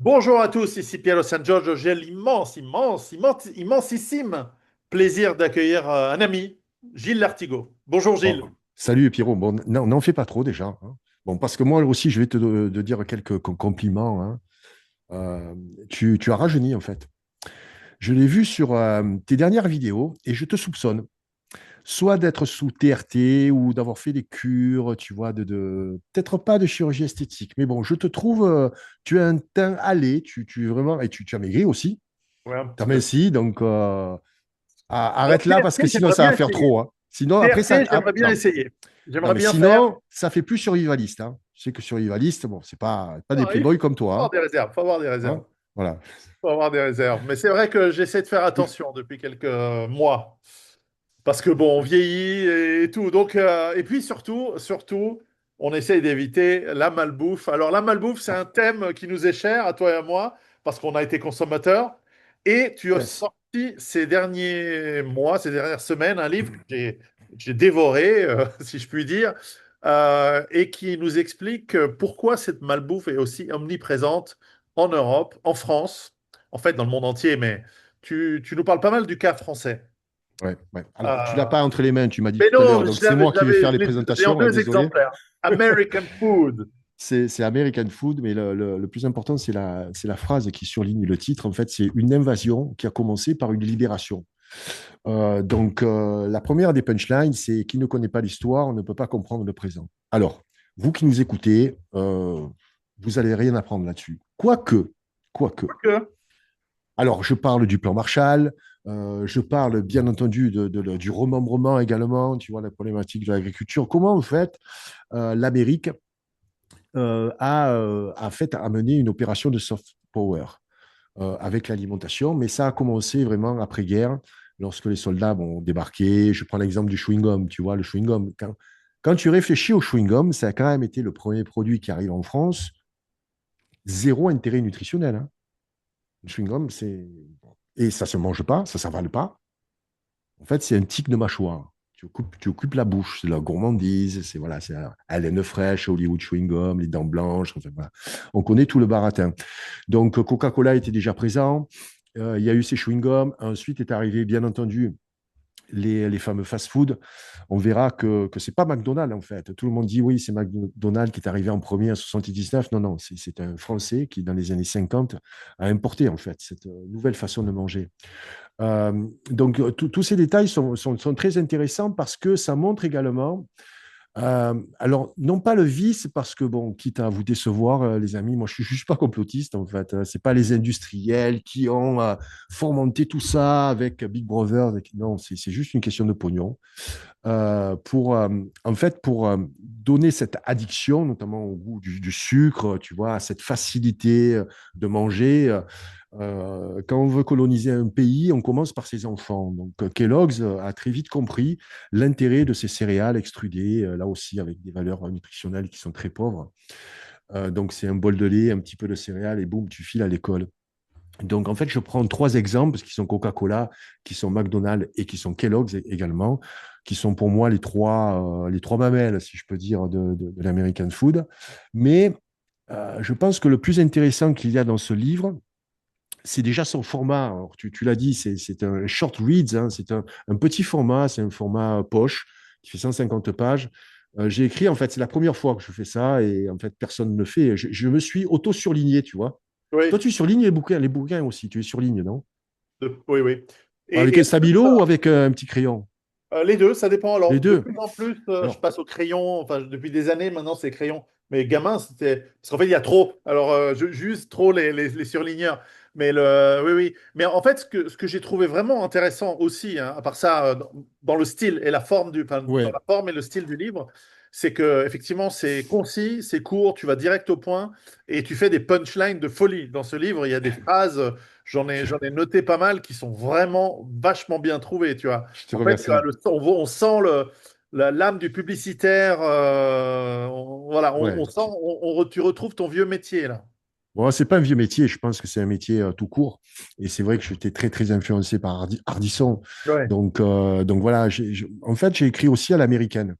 Bonjour à tous, ici Piero San Giorgio. J'ai immensissime plaisir d'accueillir un ami, Gilles Lartigot. Bonjour Gilles. Bon, salut Pierrot. Bon, n'en fais pas trop déjà, hein. Bon, parce que moi aussi, je vais te dire quelques compliments, hein. Euh, tu as rajeuni en fait. Je l'ai vu sur tes dernières vidéos et je te soupçonne soit d'être sous TRT ou d'avoir fait des cures, tu vois, peut-être pas de chirurgie esthétique. Mais bon, je te trouve, tu as un teint allé, vraiment, et tu as maigri aussi. Ouais, un Tu as petit peu. minci, donc Alors, arrête là parce que TRT, sinon j'aimerais ça va bien faire essayer. trop, hein. Sinon, après ça. TRT, j'aimerais bien Non. essayer. Non, J'aimerais mais bien faire. sinon, ça fait plus survivaliste, hein. Je sais que survivaliste, bon, c'est pas des Ah, il playboys comme faut avoir toi, des réserves, faut avoir des hein. Hein. réserves. Voilà. Faut avoir des réserves. Mais c'est vrai que j'essaie de faire attention depuis quelques mois. Parce que bon, on vieillit et tout. Donc, et puis surtout, on essaye d'éviter la malbouffe. Alors, la malbouffe, c'est Ah, un thème qui nous est cher, à toi et à moi, parce qu'on a été consommateurs. Et tu as yes. sorti ces derniers mois, ces dernières semaines, un livre que j'ai dévoré, si je puis dire, et qui nous explique pourquoi cette malbouffe est aussi omniprésente en Europe, en France, en fait, dans le monde entier. Mais tu nous parles pas mal du cas français. Ouais, ouais. Alors, tu l'as Euh, pas entre les mains, tu m'as dit mais tout à l'heure, non, donc c'est moi qui vais faire les je l'ai en présentations, hein, deux désolé. exemplaires. American Food. C'est American Food, mais le plus important, c'est la phrase qui surligne le titre. En fait, c'est une invasion qui a commencé par une libération. Donc, la première des punchlines, c'est qui ne connaît pas l'histoire, on ne peut pas comprendre le présent. Alors, vous qui nous écoutez, vous allez rien apprendre là-dessus. Quoique. Ok. Alors, je parle du plan Marshall, je parle bien entendu du remembrement également, tu vois, la problématique de l'agriculture. Comment, en fait, l'Amérique a fait amené une opération de soft power avec l'alimentation, mais ça a commencé vraiment après-guerre, lorsque les soldats vont débarquer. Je prends l'exemple du chewing-gum, tu vois, le chewing-gum. Quand tu réfléchis au chewing-gum, ça a quand même été le premier produit qui arrive en France, zéro intérêt nutritionnel, hein. Le chewing-gum, c'est. Et ça se mange pas, ça s'avale pas. En fait, c'est un tic de mâchoire. Tu occupes la bouche, c'est la gourmandise, c'est voilà, c'est haleine fraîche, Hollywood chewing gum, les dents blanches, enfin, voilà. On connaît tout le baratin. Donc Coca-Cola était déjà présent. Il y a eu ces chewing gums. Ensuite est arrivé, bien entendu, les fameux fast-food. On verra que ce n'est pas McDonald's, en fait. Tout le monde dit oui, c'est McDonald's qui est arrivé en premier en 79. Non, non, c'est un Français qui, dans les années 50, a importé, en fait, cette nouvelle façon de manger. Donc, tous ces détails sont très intéressants parce que ça montre également, alors, non pas le vice, parce que, bon, quitte à vous décevoir, les amis, moi, je ne suis pas complotiste, en fait. Ce n'est pas les industriels qui ont fomenté tout ça avec Big Brother. Non, c'est juste une question de pognon. En fait, pour donner cette addiction, notamment au goût du sucre, tu vois, cette facilité de manger. Quand on veut coloniser un pays, on commence par ses enfants. Donc, Kellogg's a très vite compris l'intérêt de ces céréales extrudées, là aussi avec des valeurs nutritionnelles qui sont très pauvres. Donc, c'est un bol de lait, un petit peu de céréales et boum, tu files à l'école. Donc, en fait, je prends trois exemples qui sont Coca-Cola, qui sont McDonald's et qui sont Kellogg's également, qui sont pour moi les trois mamelles, si je peux dire, de l'American food. Mais je pense que le plus intéressant qu'il y a dans ce livre, c'est déjà son format. Alors, tu l'as dit, c'est un short reads, hein, c'est un petit format, c'est un format poche qui fait 150 pages. J'ai écrit, en fait, c'est la première fois que je fais ça et en fait, personne ne le fait. Je me suis auto-surligné, tu vois. Toi, Oui, tu surlignes les bouquins aussi, tu es surligne, non? oui, oui. Avec Et un stabilo ou avec un petit crayon? les deux, ça dépend. Les Alors, de deux. plus en plus, je Alors, passe au crayon. Enfin, depuis des années, maintenant, c'est crayon. Mais gamin, c'était. Parce qu'en fait, il y a trop. Alors, j'use trop les surligneurs. Mais oui, oui. Mais en fait, ce que j'ai trouvé vraiment intéressant aussi, hein, à part ça, dans le style et la forme enfin, dans ouais, la forme et le style du livre, c'est que effectivement, c'est concis, c'est court, tu vas direct au point et tu fais des punchlines de folie. Dans ce livre, il y a des phrases, j'en ai noté pas mal qui sont vraiment vachement bien trouvées, tu vois. je te En fait, tu as remercie. on sent l'âme du publicitaire. Voilà, Ouais. on sent, tu retrouves ton vieux métier là. Bon, c'est pas un vieux métier, je pense que c'est un métier tout court. Et c'est vrai que j'étais très, très influencé par Ardisson. Ouais. Donc voilà, en fait, j'ai écrit aussi à l'américaine.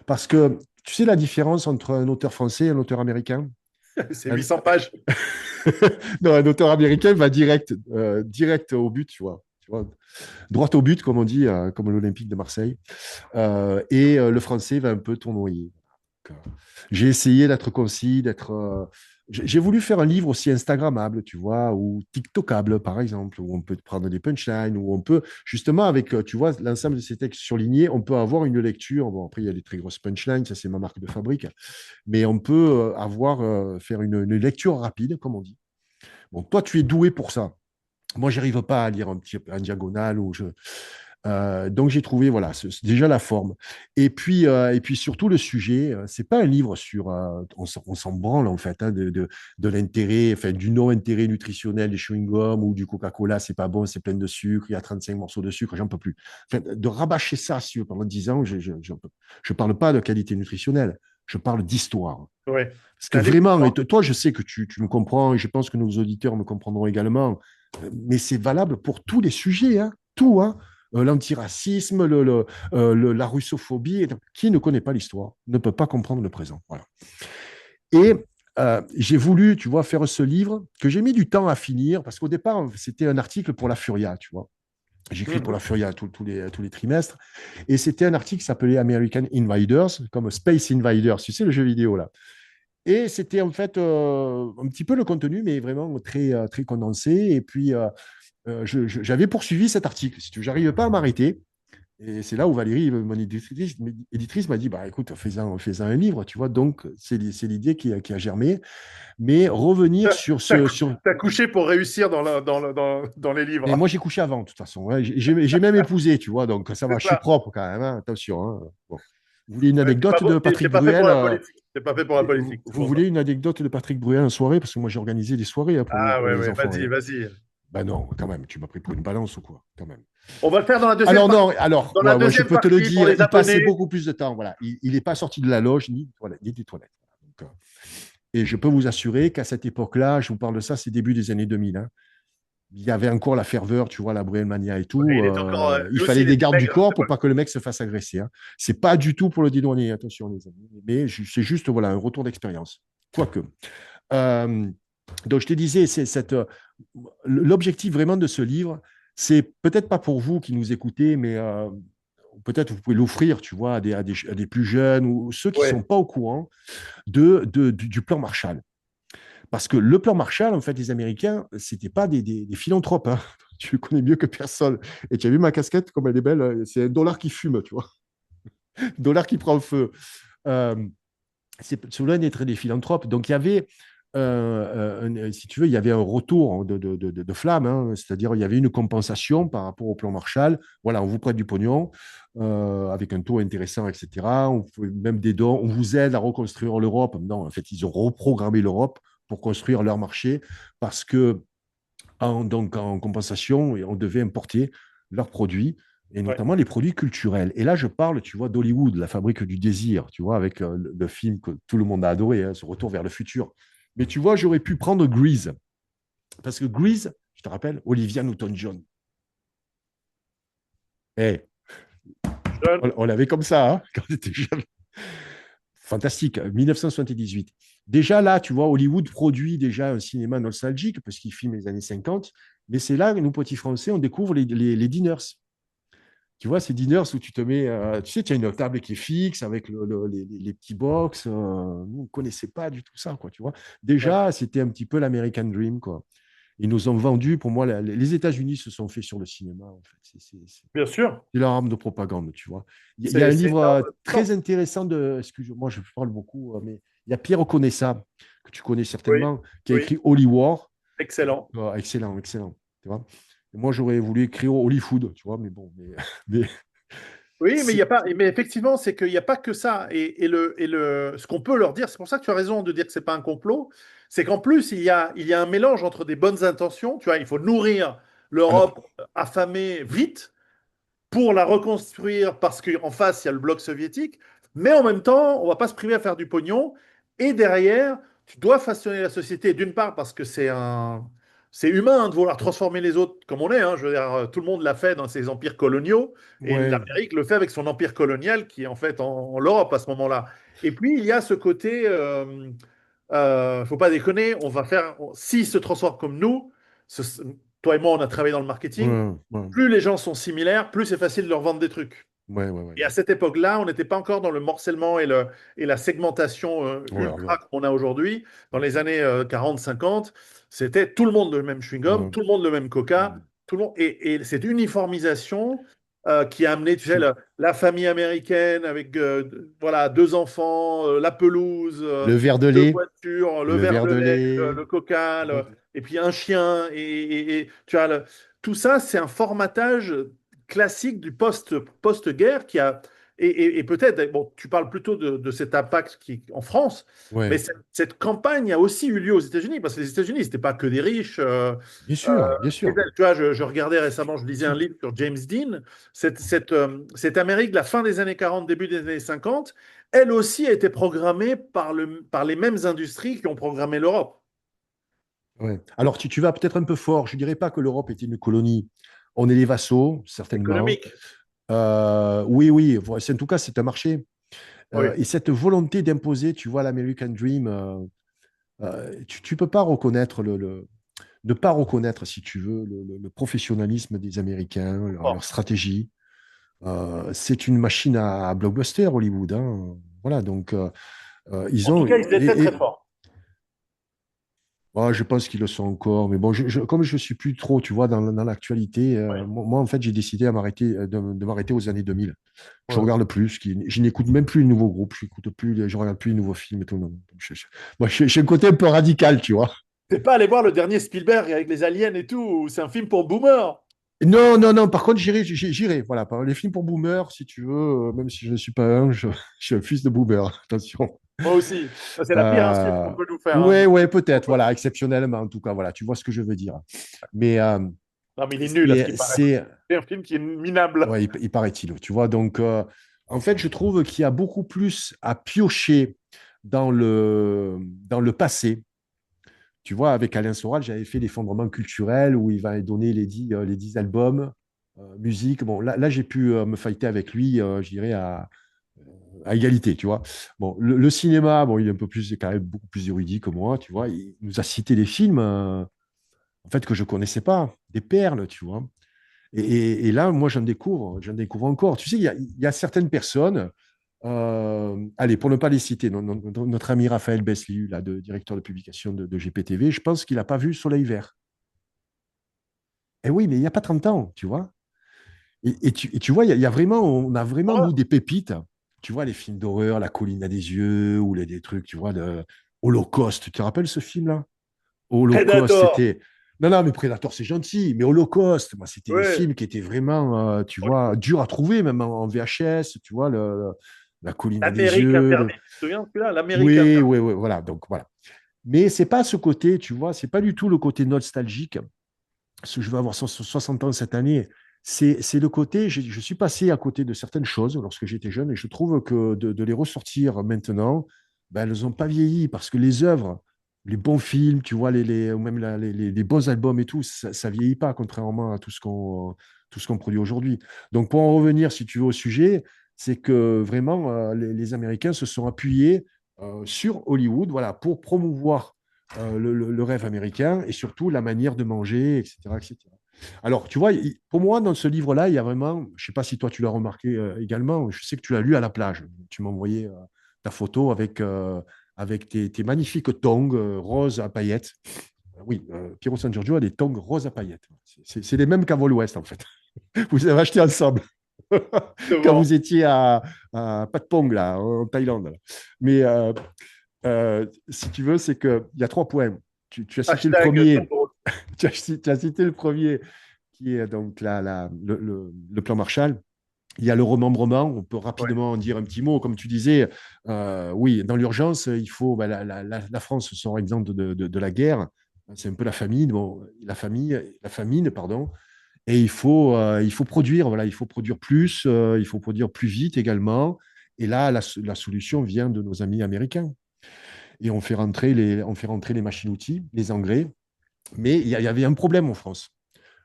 Parce que tu sais la différence entre un auteur français et un auteur américain? C'est Un- 800 pages. non, un auteur américain va direct au but, tu vois, droit au but, comme on dit, comme l'Olympique de Marseille. Le français va un peu tournoyer. Donc, j'ai essayé d'être concis, j'ai voulu faire un livre aussi Instagrammable, tu vois, ou TikTokable, par exemple, où on peut prendre des punchlines, où on peut, justement, avec, tu vois, l'ensemble de ces textes surlignés, on peut avoir une lecture. Bon, après, il y a des très grosses punchlines, ça, c'est ma marque de fabrique, mais on peut faire une lecture rapide, comme on dit. Bon, toi, tu es doué pour ça. Moi, j'arrive pas à lire en diagonale donc j'ai trouvé voilà déjà la forme et puis surtout le sujet. C'est pas un livre sur on s'en branle en fait, hein, de l'intérêt, enfin du non-intérêt nutritionnel des chewing-gums ou du Coca-Cola. C'est pas bon, c'est plein de sucre, il y a 35 morceaux de sucre, j'en peux plus. Enfin, de rabâcher ça pendant 10 ans, je parle pas de qualité nutritionnelle, je parle d'histoire. Ouais. Parce que C'est un livre. vraiment, et toi, je sais que tu me comprends, et je pense que nos auditeurs me comprendront également, mais c'est valable pour tous les sujets, hein, tout, hein. L'antiracisme, la russophobie. Qui ne connaît pas l'histoire ne peut pas comprendre le présent. Voilà. Et j'ai voulu, tu vois, faire ce livre que j'ai mis du temps à finir, parce qu'au départ, c'était un article pour la Furia, tu vois. J'écris pour la Mhm. Furia tous les trimestres. Et c'était un article qui s'appelait American Invaders, comme Space Invaders, tu sais, le jeu vidéo, là. Et c'était en fait un petit peu le contenu, mais vraiment très condensé. Et puis, j'avais poursuivi cet article. Si tu n'arrive pas à m'arrêter, et c'est là où Valérie, mon éditrice m'a dit, bah, écoute, fais-en un livre, tu vois. Donc, c'est l'idée qui a germé. Mais revenir sur T'as, ce... Sur... t'as couché pour réussir dans les Et livres. moi, j'ai couché avant, de toute façon, hein. J'ai même épousé, tu vois. Donc, ça va, C'est je suis ça. propre quand même, hein. Attention, hein. Bon. Vous voulez une Ouais, t'es pas, anecdote de t'es Patrick pas fait pour Bruel la politique. T'es pas fait pour la vous, politique, c'est vous pour ça. voulez une anecdote de Patrick Bruel en soirée? Parce que moi, j'ai organisé des soirées, hein, Ah pour ouais, les ouais, enfants. vas-y, vas-y. Ben non, quand même, tu m'as pris pour une balance ou quoi? Quand même. On va le faire dans la deuxième Alors partie. non, alors, Dans la ouais, je deuxième peux te le partie pour dire, les il passait abonnés. beaucoup plus de temps. Voilà. Il n'est pas sorti de la loge ni des toilettes. Donc, et je peux vous assurer qu'à cette époque-là, je vous parle de ça, c'est début des années 2000, hein. Il y avait encore la ferveur, tu vois, la Bruel Mania et Ouais, tout. il est encore, Il lui aussi, fallait il des était gardes du maigre à corps cette pour époque. pas que le mec se fasse agresser, hein. C'est pas du tout pour le dédouaner, attention les amis. Mais c'est juste voilà un retour d'expérience. Quoique. Euh, donc je te disais, l'objectif vraiment de ce livre, c'est peut-être pas pour vous qui nous écoutez, mais peut-être vous pouvez l'offrir, tu vois, à des plus jeunes ou ceux qui sont Ouais, pas au courant du plan Marshall. Parce que le plan Marshall, en fait, les Américains, c'était pas des philanthropes, hein. Tu le connais mieux que personne. Et tu as vu ma casquette, comme elle est belle, c'est un dollar qui fume, tu vois, dollar qui prend feu. Euh, c'est loin d'être des philanthropes. Donc, il y avait, si tu veux, il y avait un retour de flamme, hein. C'est-à-dire il y avait une compensation par rapport au plan Marshall. Voilà, on vous prête du pognon avec un taux intéressant, etc. On fait même des dons, on vous aide à reconstruire l'Europe. Non, en fait, ils ont reprogrammé l'Europe pour construire leur marché parce que donc en compensation, on devait importer leurs produits et ouais. notamment les produits culturels. Et là, je parle, tu vois, d'Hollywood, la fabrique du désir, tu vois, avec le film que tout le monde a adoré, hein, ce retour vers le futur. Mais tu vois, j'aurais pu prendre Grease, parce que Grease, je te rappelle, Olivia Newton-John. Hey, Jeune. on l'avait comme ça, hein, quand on était jeune. Fantastique, 1978. Déjà là, tu vois, Hollywood produit déjà un cinéma nostalgique, parce qu'il filme les années 50, mais c'est là que nous, petits Français, on découvre les dinners. Tu vois, ces dinners où tu te mets, tu sais, tu as une table qui est fixe avec les petits box. Nous, on ne connaissait pas du tout ça, quoi, tu vois. Ouais. Déjà, c'était un petit peu l'American Dream, quoi. Ils nous ont vendu, pour moi, les États-Unis se sont faits sur le cinéma, en fait. Bien sûr. C'est leur arme de propagande, tu vois. Il y a C'est un c'est livre énorme. très intéressant excuse-moi, je parle beaucoup, mais il y a Pierre Conessa, que tu connais Oui, certainement, qui a oui. écrit Holy War. Excellent. Excellent, excellent. Tu vois. Et moi, j'aurais voulu écrire Holy Food, tu vois, mais bon, mais Oui, mais il y c'est a pas, mais effectivement, c'est qu'il n'y a pas que ça. Ce qu'on peut leur dire, c'est pour ça que tu as raison de dire que c'est pas un complot, c'est qu'en plus, il y a un mélange entre des bonnes intentions. Tu vois, il faut nourrir alors, l'Europe affamée vite pour la reconstruire parce qu'en face, il y a le bloc soviétique. Mais en même temps, on va pas se priver à faire du pognon. Et derrière, tu dois façonner la société, d'une part parce que c'est humain, hein, de vouloir transformer les autres comme on est, hein. Je veux dire, tout le monde l'a fait dans ses empires coloniaux. Et ouais, l'Amérique le fait avec son empire colonial qui est en fait en l'Europe à ce moment-là. Et puis, il y a ce côté faut pas déconner, on va faire, s'ils se transforment comme nous, ce- toi et moi, on a travaillé dans le marketing, Ouais, ouais, plus les gens sont similaires, plus c'est facile de leur vendre des trucs. ouais, ouais, ouais. Et à cette époque-là, on n'était pas encore dans le morcellement et la segmentation Ouais, ouais, ultra qu'on a aujourd'hui. Dans les années 40-50, c'était tout le monde le même chewing-gum, ouais. tout le monde le même coca, Mm. tout le monde... et cette uniformisation qui a amené, tu sais, Tu- la famille américaine avec voilà, deux enfants, la pelouse, Le verre de deux lait, voitures, le le verre verre de de lait, lait. le coca, Ouais, et puis un chien. Et tu as tout ça, c'est un formatage classique du post-guerre qui a. Et peut-être, bon, tu parles plutôt de cet impact en France, mais ouais. cette campagne a aussi eu lieu aux États-Unis, parce que les États-Unis, ce n'était pas que des riches. Bien Euh, sûr, bien sûr. tu vois, je regardais récemment, je lisais un Tu- livre sur James Dean. Cette Amérique de la fin des années 40, début des années 50, elle aussi a été programmée par les mêmes industries qui ont programmé l'Europe. ouais. Alors, tu vas peut-être un peu fort. Je ne dirais pas que l'Europe était une colonie. On est les vassaux, certainement. Économique. Oui, oui. En tout cas, c'est un marché. Oui. Et cette volonté d'imposer, tu vois, l'American Dream, tu peux pas reconnaître ne pas reconnaître, si tu veux, le professionnalisme des Américains, Bon. leur stratégie. C'est une machine à blockbuster, Hollywood, hein. Voilà, donc ils En tout ont. cas, ils étaient très forts. Je pense qu'ils le sont encore, mais bon, comme je suis plus trop, tu vois, dans l'actualité, Ouais. moi, en fait, j'ai décidé de m'arrêter aux années 2000. Je Ouais. regarde plus, je n'écoute même plus les nouveaux groupes, je regarde plus les nouveaux films et tout. Non. Donc, moi, j'ai un côté un peu radical, tu vois. T'es pas allé voir le dernier Spielberg avec les aliens et tout, c'est un film pour boomers. Non, non, non. Par contre, j'irai. Voilà, les films pour boomers, si tu veux, même si je ne suis pas un, je suis un fils de boomer. Attention. Moi aussi. C'est la pire insulte Euh, qu'on peut nous faire, hein. ouais, ouais, peut-être. Voilà, exceptionnellement, en tout cas, voilà. Tu vois ce que je veux dire. Mais Non, mais il est nul à ce qui paraît. c'est, C'est un film qui est minable. ouais, il paraît-il. Tu vois, donc, en fait, je trouve qu'il y a beaucoup plus à piocher dans le passé. Tu vois, avec Alain Soral, j'avais fait l'effondrement culturel où il va donner les 10 albums, musique. Bon, là j'ai pu me fighter avec lui, je dirais, à égalité, tu vois. Bon, le cinéma, bon, il est un peu plus, quand même beaucoup plus érudit que moi, tu vois. Il nous a cité des films, en fait, que je connaissais pas, des perles, tu vois. Et là, moi, j'en découvre encore. Tu sais, il y a certaines personnes, allez, pour ne pas les citer, notre ami Raphaël Besliu, là, directeur de publication de GPTV, je pense qu'il n'a pas vu Soleil Vert. Eh oui, mais il n'y a pas 30 ans, tu vois. Et tu vois, il y a vraiment, on a vraiment, nous, des pépites. Tu vois, les films d'horreur, La colline à des yeux, ou des trucs, tu vois, de Holocauste. Tu te rappelles ce film-là? Holocauste, Predator. c'était. Non, non, mais Predator, c'est gentil. Mais Holocauste, moi, c'était des Ouais. films qui étaient vraiment, tu vois, durs à trouver, même en VHS, tu vois, La colline à des L'Amérique yeux. interdite. Tu te souviens de celui-là? L'Amérique Oui, interdite. oui, oui, voilà. Donc, voilà. Mais c'est pas ce côté, tu vois, c'est pas du tout le côté nostalgique. Parce que je vais avoir 60 ans cette année. C'est le côté, je suis passé à côté de certaines choses lorsque j'étais jeune et je trouve que de les ressortir maintenant, ben, elles n'ont pas vieilli parce que les œuvres, les bons films, tu vois, ou même les bons albums et tout, ça vieillit pas, contrairement à tout ce qu'on produit aujourd'hui. Donc, pour en revenir, si tu veux, au sujet, c'est que vraiment, les Américains se sont appuyés sur Hollywood, voilà, pour promouvoir le rêve américain et surtout la manière de manger, etc., etc. Alors, tu vois, pour moi, dans ce livre-là, il y a vraiment, je ne sais pas si toi tu l'as remarqué également, je sais que tu l'as lu à la plage. Tu m'as envoyé ta photo avec tes magnifiques tongs roses à paillettes. Oui, Piero San Giorgio a des tongs roses à paillettes. C'est les mêmes qu'à Vol Ouest, en fait. Vous avez acheté ensemble quand Devant. vous étiez à Patpong, là, en Thaïlande. Là. Mais si tu veux, c'est qu'il y a 3 points. Tu as cité le Hashtag premier, Tom. tu as cité le premier, qui est donc le plan Marshall. Il y a le remembrement, on peut Ouais. rapidement en dire un petit mot. Comme tu disais, oui, dans l'urgence, il faut. Bah, la France sort exemple de la guerre. C'est un peu la famine, bon, la famine, pardon. Et il faut produire, voilà, il faut produire plus, il faut produire plus vite également. Et là, la solution vient de nos amis américains. Et on fait rentrer les machines-outils, les engrais. Mais il y avait un problème en France,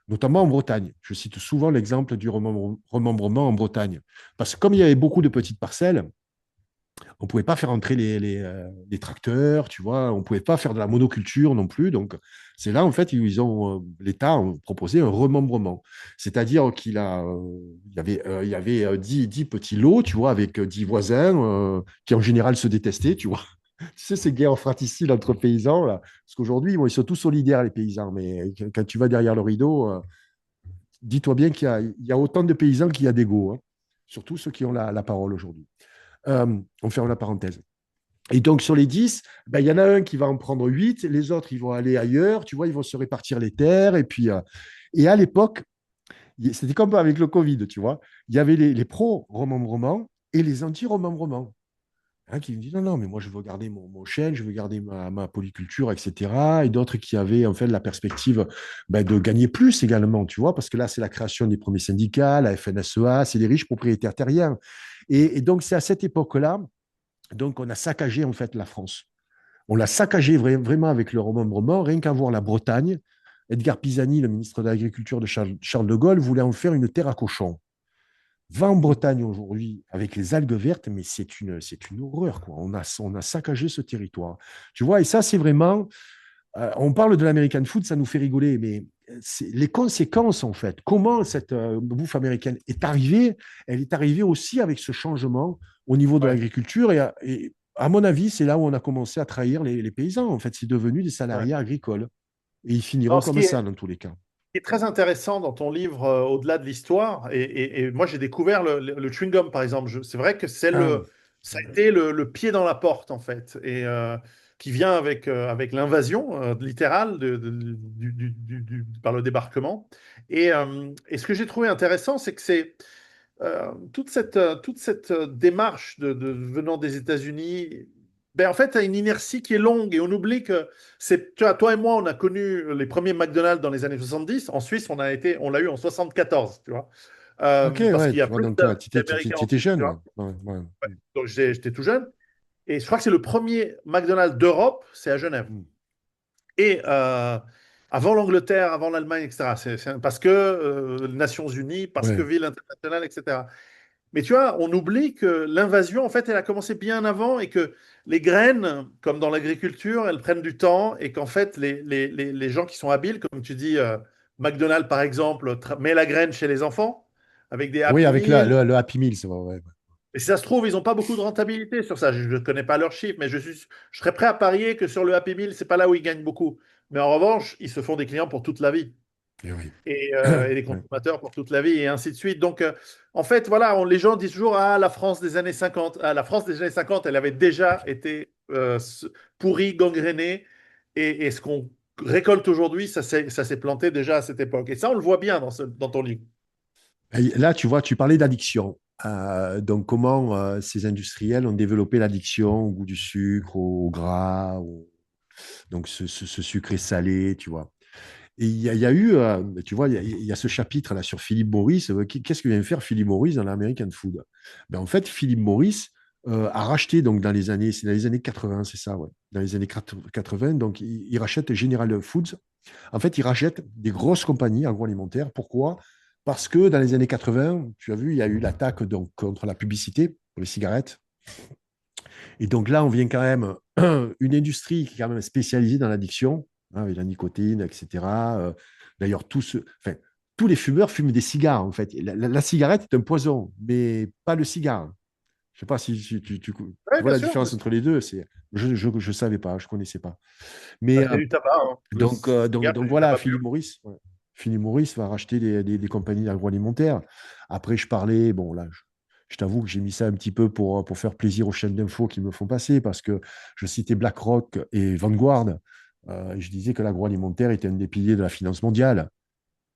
notamment en Bretagne. Je cite souvent l'exemple du remembrement en Bretagne. Parce que comme il y avait beaucoup de petites parcelles, On ne pouvait pas faire entrer les tracteurs, tu vois, on ne pouvait pas faire de la monoculture non plus. Donc, c'est là, en fait, l'État a proposé un remembrement. C'est-à-dire il y avait 10 petits lots, tu vois, avec 10 voisins qui, en général, se détestaient, tu vois. Tu sais, ces guerres fratricides entre paysans, là. Parce qu'aujourd'hui, bon, ils sont tous solidaires, les paysans. Mais quand tu vas derrière le rideau, dis-toi bien il y a autant de paysans qu'il y a d'égaux, hein. Surtout ceux qui ont la parole aujourd'hui. On ferme la parenthèse. Et donc, sur les 10, ben, il y en a un qui va en prendre 8, les autres, ils vont aller ailleurs, tu vois, ils vont se répartir les terres. Et à l'époque, c'était comme avec le Covid, tu vois, il y avait les pro-remembrement et les anti-remembrement. Hein, qui me disent non, non, mais moi je veux garder mon chêne, je veux garder ma polyculture, etc. Et d'autres qui avaient en fait la perspective ben, de gagner plus également, tu vois, parce que là, c'est la création des premiers syndicats, la FNSEA, c'est les riches propriétaires terriens. Et donc, c'est à cette époque-là donc, on a saccagé en fait la France. On l'a saccagé vraiment avec le remembrement. Rien qu'à voir la Bretagne, Edgar Pisani, le ministre de l'Agriculture de Charles de Gaulle, voulait en faire une terre à cochons. Va en Bretagne aujourd'hui avec les algues vertes, mais c'est une horreur, quoi. On a saccagé ce territoire. Tu vois, et ça, c'est vraiment. On parle de l'American food, ça nous fait rigoler, mais c'est les conséquences, en fait. Comment cette bouffe américaine est arrivée? Elle est arrivée aussi avec ce changement au niveau de Ouais, l'agriculture. Et à mon avis, c'est là où on a commencé à trahir les paysans. En fait, c'est devenu des ouais. salariés agricoles. Et ils finiront Alors, ce comme ça dans tous les cas. qui est très intéressant dans ton livre, au-delà de l'histoire, et moi j'ai découvert le chewing-gum par exemple. C'est vrai que Ah, ça a été le pied dans la porte en fait, et qui vient avec l'invasion littérale par le débarquement. Et ce que j'ai trouvé intéressant, c'est que c'est toute cette démarche venant des États-Unis, ben en fait, a une inertie qui est longue et on oublie que tu vois, toi et moi, on a connu les premiers McDonald's dans les années 70. En Suisse, on l'a eu en 74, tu vois. ok, Parce ouais, qu'il y a tu vois, plus donc d'Américains en étais Suisse, jeune, tu ouais. vois. Ouais, ouais. Donc j'étais tout jeune. Et je crois que c'est le premier McDonald's d'Europe, c'est à Genève. Mm. Et avant l'Angleterre, avant l'Allemagne, etc. Parce que Nations Unies, parce que Ouais. ville internationale, etc. Mais tu vois, on oublie que l'invasion, en fait, elle a commencé bien avant et que les graines, comme dans l'agriculture, elles prennent du temps et qu'en fait, les gens qui sont habiles, comme tu dis, McDonald's par exemple, met la graine chez les enfants avec des Oui, Happy avec Meal. le Happy Meal, c'est vrai. Ouais. Et si ça se trouve, ils n'ont pas beaucoup de rentabilité sur ça. Je ne connais pas leurs chiffres, mais je serais prêt à parier que sur le Happy Meal, c'est pas là où ils gagnent beaucoup. Mais en revanche, ils se font des clients pour toute la vie Et oui. et des Ouais. consommateurs pour toute la vie et ainsi de suite. Donc, en fait, voilà, les gens disent toujours, ah, la France des années 50. Ah, la France des années 50, elle avait déjà été pourrie, gangrénée. Et ce qu'on récolte aujourd'hui, ça s'est planté déjà à cette époque. Et ça, on le voit bien dans ton livre. Et là, tu vois, tu parlais d'addiction. Donc, comment ces industriels ont développé l'addiction au goût du sucre, au gras, donc ce sucré salé, tu vois. Et il y a eu, tu vois, il y a ce chapitre là sur Philippe Morris. Qu'est-ce que vient faire Philippe Morris dans l'American Food? Ben, en fait, Philippe Morris a racheté donc c'est dans les années 80, c'est ça, ouais. Dans les années 80, donc il rachète General Foods. En fait, il rachète des grosses compagnies agroalimentaires. Pourquoi? Parce que dans les années 80, tu as vu, il y a eu l'attaque donc contre la publicité pour les cigarettes. Et donc là, on vient quand même une industrie qui est quand même spécialisée dans l'addiction, hein, avec la nicotine, etc. D'ailleurs, enfin, tous les fumeurs fument des cigares, en fait. La cigarette est un poison, mais pas le cigare. Je ne sais pas si Oui, tu vois bien la sûr. différence entre les deux. Je savais pas, je connaissais pas. Mais Bah, c'est du tabac, hein. Cigare, c'est donc du voilà, tabac Philippe pur. Maurice. Ouais. Philippe Maurice va racheter des compagnies agroalimentaires. Après, je parlais, bon là, je t'avoue que j'ai mis ça un petit peu pour faire plaisir aux chaînes d'infos qui me font passer, parce que je citais BlackRock et Vanguard. Et je disais que l'agroalimentaire était un des piliers de la finance mondiale.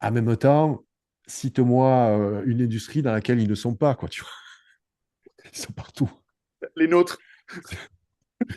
En même temps, cite-moi une industrie dans laquelle ils ne sont pas, quoi, tu vois. Ils sont partout. Les nôtres.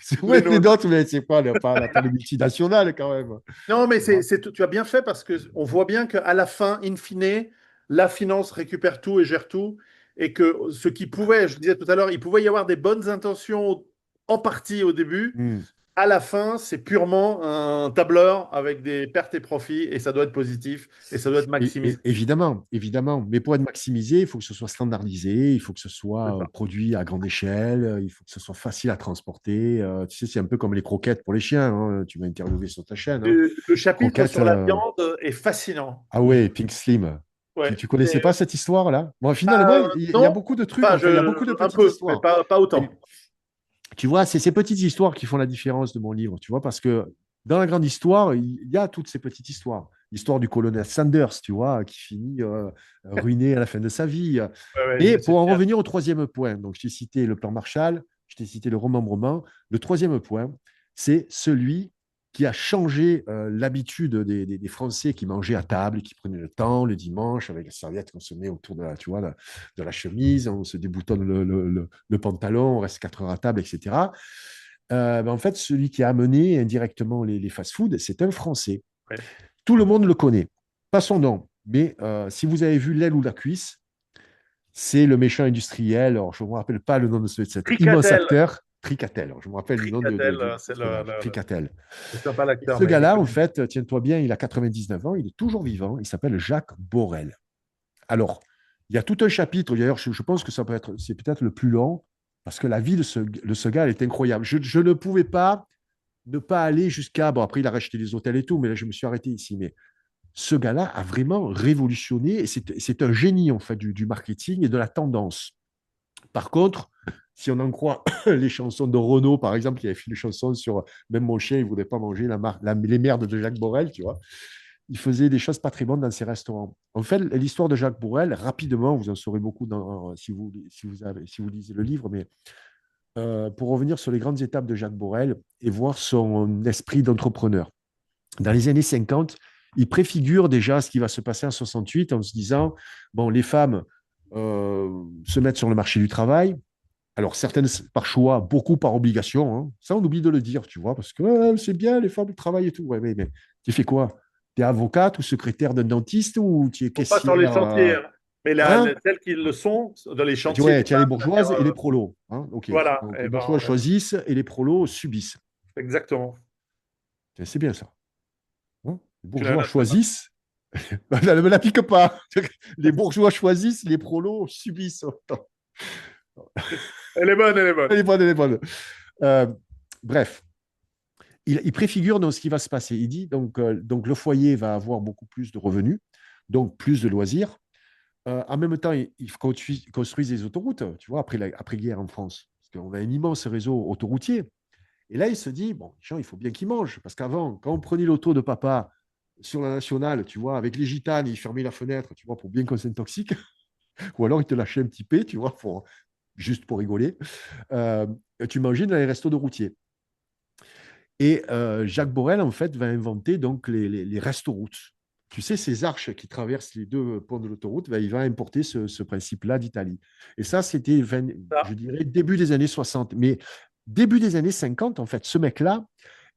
C'est Les vrai, les nôtres. nôtres, mais c'est pas les multinationales quand même. Non, mais Tu vois. tu as bien fait parce que on voit bien qu'à la fin, in fine, la finance récupère tout et gère tout. Et que ce qui pouvait, je disais tout à l'heure, il pouvait y avoir des bonnes intentions en partie au début, Hmm. à la fin, c'est purement un tableur avec des pertes et profits et ça doit être positif et ça doit être maximisé. Évidemment, évidemment. Mais pour être maximisé, il faut que ce soit standardisé, il faut que ce C'est soit ça. produit à grande échelle, il faut que ce soit facile à transporter. Tu sais, c'est un peu comme les croquettes pour les chiens, hein. Tu m'as interviewé sur ta chaîne, hein. Le chapitre Croquettes. sur la viande est fascinant. Ah ouais, Pink Slim. Ouais. Tu connaissais pas cette histoire-là? Bon, finalement, Euh, il y a non, beaucoup de trucs, enfin, en fait. Il y a beaucoup de un petites peu, mais histoires. pas Et autant. tu vois, c'est ces petites histoires qui font la différence de mon livre, tu vois, parce que dans la grande histoire, il y a toutes ces petites histoires. L'histoire du colonel Sanders, tu vois, qui finit ruiné à la fin de sa vie. Ouais, ouais, Mais c'est pour en bien. revenir au troisième point, donc je t'ai cité le plan Marshall, je t'ai cité le remembrement. Le troisième point, c'est celui qui a changé l'habitude des Français qui mangeaient à table, qui prenaient le temps le dimanche avec la serviette qu'on se met autour de la, tu vois, de la chemise, on se déboutonne le pantalon, on reste 4 heures à table, etc. Ben, en fait, celui qui a amené indirectement les fast-foods, c'est un Français. Ouais. Tout le monde le connaît. Pas son nom, mais si vous avez vu l'aile ou la cuisse, c'est le méchant industriel. Alors, je ne me rappelle pas le nom de cet immense Tricatel, acteur, Tricatel. Alors, je me rappelle du nom Tricatel, du c'est personnage, Tricatel. c'est sympa Et l'acteur, ce mais il est gars-là, en connu. fait, tiens-toi bien, il a 99 ans, il est toujours vivant, il s'appelle Jacques Borel. Alors, il y a tout un chapitre, d'ailleurs, je pense que ça peut être, c'est peut-être le plus long, parce que la vie de ce gars, elle est incroyable. Je ne pouvais pas ne pas aller jusqu'à, bon, après, il a racheté des hôtels et tout, mais là, je me suis arrêté ici. Mais ce gars-là a vraiment révolutionné, et c'est un génie, en fait, du marketing et de la tendance. Par contre, si on en croit les chansons de Renaud, par exemple, qui avait fait une chanson sur même mon chien, il ne voulait pas manger les merdes de Jacques Borel, tu vois. Il faisait des choses pas très bonnes dans ses restaurants. En fait, l'histoire de Jacques Borel, rapidement, vous en saurez beaucoup si vous lisez le livre, mais pour revenir sur les grandes étapes de Jacques Borel et voir son esprit d'entrepreneur. Dans les années 50, il préfigure déjà ce qui va se passer en 68 en se disant, bon, les femmes se mettent sur le marché du travail, alors, certaines par choix, beaucoup par obligation, hein. Ça, on oublie de le dire, tu vois, parce que c'est bien, les femmes travaillent et tout. Ouais, mais tu fais quoi? Tu es avocate ou secrétaire d'un dentiste ou tu es Bon, pas sur les caissière chantiers, hein, mais hein? celles qui le sont, dans les Tu chantiers vois, des tu as les femmes, c'est-à-dire, bourgeoises et les prolos, hein. OK. voilà, Donc, eh les ben, bourgeois choisissent et les prolos subissent. exactement. C'est bien ça, hein. Les Tu la bourgeois notes là. choisissent. Ne me la pique pas. Les bourgeois choisissent, les prolos subissent. Elle est bonne, elle est bonne. Elle est bonne, elle est bonne. Euh, bref, il préfigure dans ce qui va se passer. Il dit donc le foyer va avoir beaucoup plus de revenus, donc plus de loisirs. En même temps, il construisent des autoroutes, tu vois, après-guerre en France, parce qu'on a un immense réseau autoroutier. Et là, il se dit, bon, les gens, il faut bien qu'ils mangent, parce qu'avant, quand on prenait l'auto de papa sur la nationale, tu vois, avec les gitanes, il fermait la fenêtre, tu vois, pour bien qu'on s'intoxique, ou alors il te lâchait un petit peu, tu vois, juste pour rigoler. Euh, Tu mangeais dans les restos de routiers. Et Jacques Borel, en fait, va inventer donc les restoroutes. Tu sais, ces arches qui traversent les deux ponts de l'autoroute, ben, il va importer ce principe-là d'Italie. Et ça, c'était, je Ça. dirais, début des années 60. Mais début des années 50, en fait, ce mec-là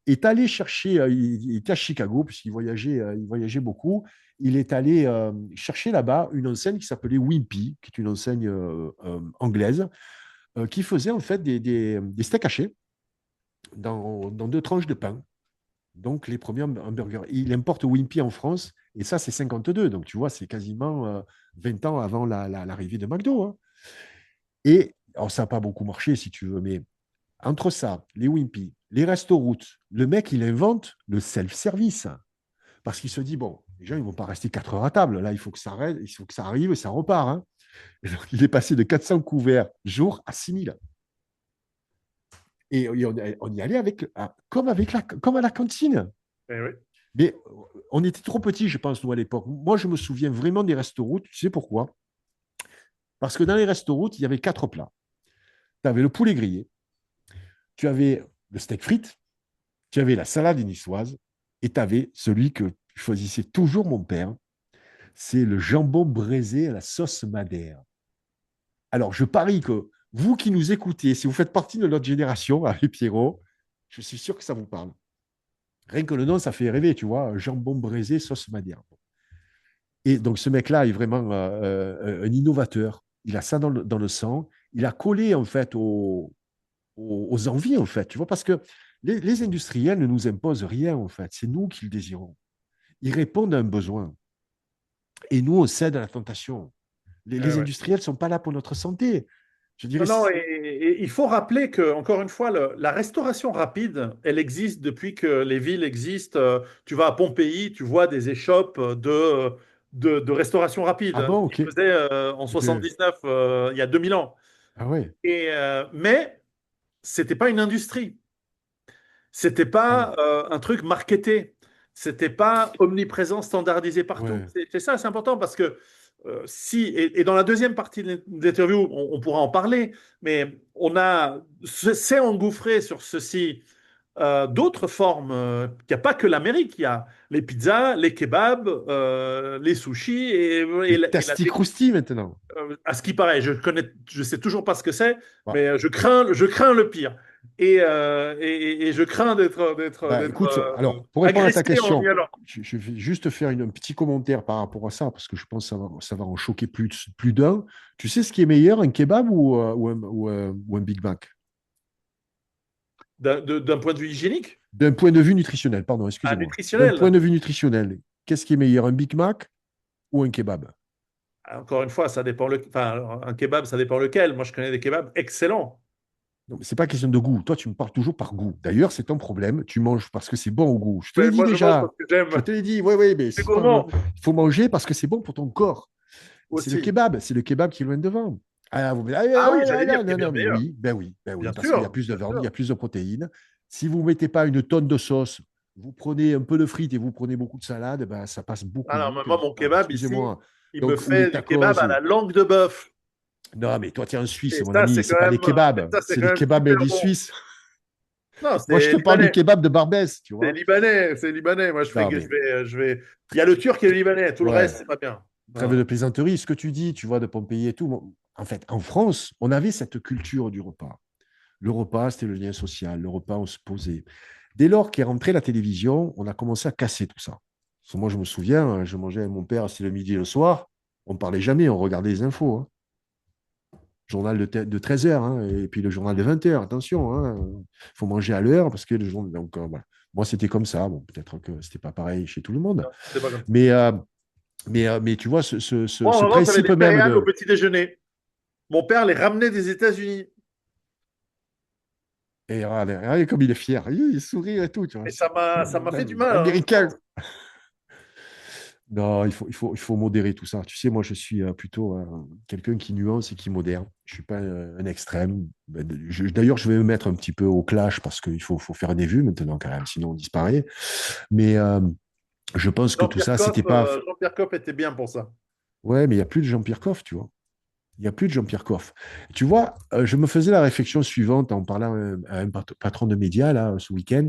est allé chercher, il était à Chicago, puisqu'il voyageait beaucoup. Il est allé chercher là-bas une enseigne qui s'appelait Wimpy, qui est une enseigne anglaise, qui faisait en fait des steaks hachés dans deux tranches de pain. Donc, les premiers hamburgers. Il importe Wimpy en France, et ça, c'est 52. Donc, tu vois, c'est quasiment 20 ans avant l'arrivée de McDo, hein. Et alors, ça n'a pas beaucoup marché, si tu veux, mais entre ça, les Wimpy, les restos-routes, le mec, il invente le self-service. Parce qu'il se dit, bon, les gens, ils ne vont pas rester 4 heures à table. Là, il faut que ça arrête, il faut que ça arrive et ça repart, hein. Et donc, il est passé de 400 couverts jour à 6000. Et on y allait comme à la cantine. Eh oui. Mais on était trop petits, je pense, nous, à l'époque. Moi, je me souviens vraiment des restos-routes. Tu sais pourquoi? Parce que dans les restos-routes, il y avait quatre plats. Tu avais le poulet grillé, tu avais le steak frites, tu avais la salade niçoise et tu avais celui que choisissait toujours mon père, c'est le jambon braisé à la sauce madère. Alors, je parie que vous qui nous écoutez, si vous faites partie de notre génération avec Pierrot, je suis sûr que ça vous parle. Rien que le nom, ça fait rêver, tu vois, jambon braisé, sauce madère. Et donc, ce mec-là est vraiment un innovateur. Il a ça dans le sang. Il a collé, en fait, aux envies, en fait. Tu vois, parce que Les industriels ne nous imposent rien, en fait. C'est nous qui le désirons. Ils répondent à un besoin. Et nous, on cède à la tentation. Ouais, Les ouais. industriels ne sont pas là pour notre santé. Je dirais, Non, non, et il faut rappeler que, encore une fois, la restauration rapide, elle existe depuis que les villes existent. Tu vas à Pompéi, tu vois des échoppes de restauration ah rapide bon, qui ok. faisaient en De... 79, il y a 2000 ans. Ah ouais. Mais c'était pas une industrie. C'était Ah, pas un truc marketé. C'était pas omniprésent, standardisé partout. ouais. C'est ça, c'est important parce que si, et dans la deuxième partie de l'interview, on pourra en parler, mais s'est engouffré sur ceci d'autres formes. Il n'y a pas que l'Amérique, il y a les pizzas, les kebabs, les sushis Les et la Tasti Crousti maintenant. à ce qui paraît, je sais toujours pas ce que c'est, Bah, mais je crains le pire. Et je crains bah, d'être écoute, alors, pour répondre à ta agressé en y question, allant. je vais juste faire un petit commentaire par rapport à ça, parce que je pense que ça va en choquer plus d'un. Tu sais ce qui est meilleur, un kebab ou un Big Mac? D'un point de vue hygiénique, D'un point de vue nutritionnel, pardon, excusez-moi. D'un point nutritionnel. de vue nutritionnel, qu'est-ce qui est meilleur, un Big Mac ou un kebab? Encore une fois, ça dépend enfin, un kebab, ça dépend lequel. Moi, je connais des kebabs excellents. Non, mais c'est pas question de goût. Toi, tu me parles toujours par goût. D'ailleurs, c'est ton problème. Tu manges parce que c'est bon au goût. Je te l'ai Mais dit moi, je mange parce déjà. que j'aime. Je te l'ai dit. Oui, oui, mais C'est c'est pas... gourmand Il faut manger parce que c'est bon pour ton corps. Et c'est le aussi. kebab. C'est le kebab qui est loin devant. Ah, vous me dites, Ah oui, j'allais dire qu'il est non, bien non, mais meilleur. oui, ben oui, Bien parce qu'il y a sûr, plus de bien viande, il y sûr. a plus de protéines. Si vous ne mettez pas une tonne de sauce, vous prenez un peu de frites et vous prenez beaucoup de salade, ben, ça passe beaucoup Alors, vite. moi, mon Voilà, kebab ici, excusez-moi. il me Donc, ou les fait du kebab tacos. à la langue de bœuf. Non, mais toi, tu es en Suisse, Et mon ça, ami. c'est C'est quand pas des même, kebabs. ça, c'est C'est quand les même kebabs super du bon. Suisse. Non, Moi, je c'est te parle du libanais. kebab de Barbès, tu C'est vois. libanais. C'est libanais. Moi, Non, mais je vais. Il y a le turc et le libanais. Tout le ouais, reste, c'est pas bien. trêve Voilà. de plaisanterie. Ce que tu dis, tu vois, de Pompéi et tout. En fait, en France, on avait cette culture du repas. Le repas, c'était le lien social. Le repas, on se posait. Dès lors qu'est rentrée la télévision, on a commencé à casser tout ça. Parce que moi, je me souviens, hein, je mangeais avec mon père, c'est le midi et le soir. On ne parlait jamais, on regardait les infos, hein. Journal de 13 heures, hein, et puis le journal de 20 heures. Attention, hein, il faut manger à l'heure parce que le journal. Donc, voilà. Moi, c'était comme ça. Bon, peut-être que c'était pas pareil chez tout le monde. Non, c'est pas comme ça. Mais, mais tu vois, Moi, en ce revanche, j'avais principe des même céréales au de. petit déjeuner. Mon père les ramenait des États-Unis. Et regardez comme il est fier. Il sourit et tout. Tu vois, Et c'est ça m'a fait du mal, hein. américain. Non, il faut modérer tout ça. Tu sais, moi, je suis plutôt quelqu'un qui nuance et qui modère. Je ne suis pas un extrême. D'ailleurs, je vais me mettre un petit peu au clash parce qu'il faut faire des vues maintenant, quand même, sinon on disparaît. Mais je pense que tout ça, c'était pas. Jean-Pierre Coff était bien pour ça. Ouais, mais il n'y a plus de Jean-Pierre Coff, tu vois. Il n'y a plus de Jean-Pierre Coff. Tu vois, je me faisais la réflexion suivante en parlant à un patron de médias, là, ce week-end.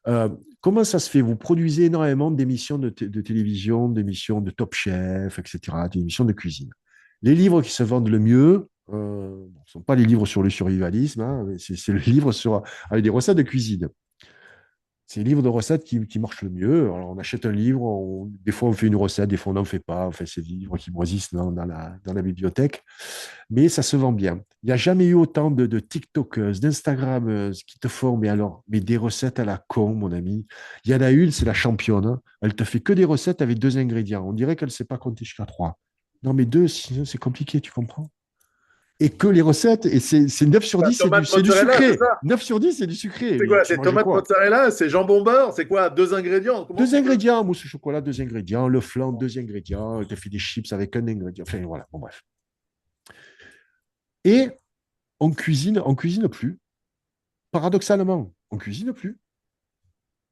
Euh, Comment ça se fait? Vous produisez énormément d'émissions de télévision, d'émissions de Top Chef, etc., d'émissions de cuisine. Les livres qui se vendent le mieux, ne sont pas les livres sur le survivalisme, hein, mais c'est le livre avec des recettes de cuisine. C'est les livres de recettes qui marchent le mieux. Alors, on achète un livre, des fois on fait une recette, des fois on n'en fait pas. Enfin, c'est des livres qui moisissent dans la bibliothèque, mais ça se vend bien. Il n'y a jamais eu autant de TikTokeuses, d'Instagrammeuses qui te font, mais des recettes à la con, mon ami. Il y en a une, c'est la championne, hein. Elle te fait que des recettes avec deux ingrédients. On dirait qu'elle ne sait pas compter jusqu'à trois. Non, mais deux, sinon c'est compliqué, tu comprends? Et que les recettes, et c'est 9 sur La 10, tomate c'est du mozzarella, c'est sucré. ça? 9 sur 10, c'est du sucré. C'est Mais quoi? tu C'est manges tomate quoi? mozzarella, c'est jambon beurre, c'est quoi? Deux ingrédients? Comment Deux tu peux? ingrédients, mousse au chocolat, deux ingrédients, le flan, deux ingrédients, tu fait des chips avec un ingrédient. Enfin, voilà, bon, bref. Et on cuisine plus. Paradoxalement, on cuisine plus.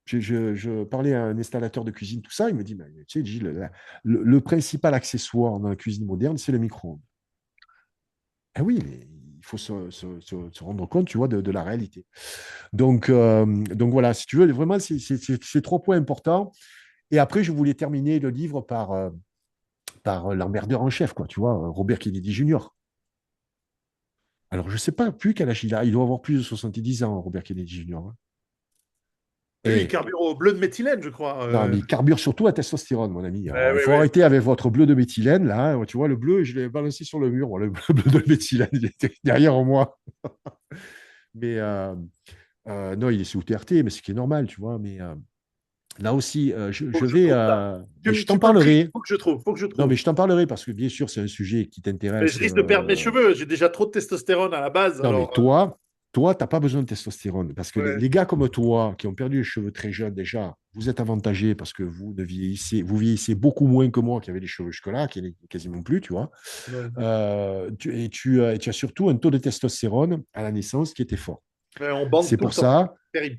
Je parlais à un installateur de cuisine, tout ça, il me dit, mais, tu sais, Gilles, le principal accessoire dans la cuisine moderne, c'est le micro-ondes. Ah oui, mais il faut se rendre compte, tu vois, de la réalité. Donc voilà, si tu veux, vraiment, c'est trois points importants. Et après, je voulais terminer le livre par l'emmerdeur en chef, quoi, tu vois, Robert Kennedy Jr. Alors, je ne sais pas plus quel âge il a. Il doit avoir plus de 70 ans, Robert Kennedy Jr., hein. Lui, il Et carbure au bleu de méthylène, je crois. non, mais il carbure surtout à testostérone, mon ami. Alors, il Oui, faut oui. arrêter avec votre bleu de méthylène, là, hein. Tu vois, le bleu, je l'ai balancé sur le mur. Bon, le bleu de méthylène, il était derrière moi. Mais Non, il est sous TRT, mais ce qui est normal, tu vois. Mais là aussi, Faut je que je vais. trouve ça. Mais je t'en Tu peux me trier. parlerai. Faut que je trouve. Faut que je Non, mais trouve. je t'en parlerai parce que bien sûr, c'est un sujet qui Mais je t'intéresse. risque de perdre mes cheveux. J'ai déjà trop de testostérone à la base. Non, mais Alors, toi, tu n'as pas besoin de testostérone. Parce que ouais. les gars comme toi, qui ont perdu les cheveux très jeunes déjà, vous êtes avantagés parce que vous vieillissez beaucoup moins que moi qui avait les cheveux jusque-là, qui n'est quasiment plus, tu vois. Ouais. Et tu as surtout un taux de testostérone à la naissance qui était fort. Ouais, on bande C'est tout le pour temps. ça, Terrible.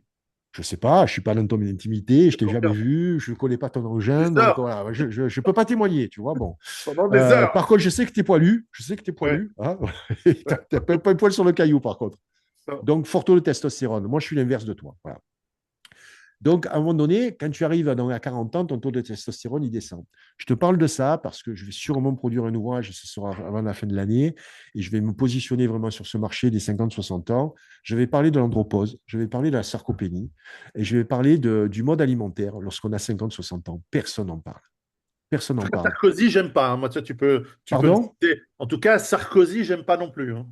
je sais pas, je suis pas dans ton intimité, je Je t'ai jamais confirme. vu, je ne connais pas ton engin, Des donc heures. voilà, je peux pas témoigner, tu vois. Bon. Pendant des Par heures. contre, je sais que tu es poilu, je sais que tu es Ouais. poilu, hein. Ouais. Tu n'as pas un poil sur le caillou, par contre. Non. Donc, fort taux de testostérone. Moi, je suis l'inverse de toi. Voilà. Donc, à un moment donné, quand tu arrives à 40 ans, ton taux de testostérone, il descend. Je te parle de ça parce que je vais sûrement produire un ouvrage, ce sera avant la fin de l'année, et je vais me positionner vraiment sur ce marché des 50-60 ans. Je vais parler de l'andropause, je vais parler de la sarcopénie, et je vais parler du mode alimentaire lorsqu'on a 50-60 ans. Personne n'en parle. Personne n'en parle. Sarkozy, j'aime pas, hein. Moi, tu peux me Pardon? citer. En tout cas, Sarkozy, j'aime pas non plus, hein.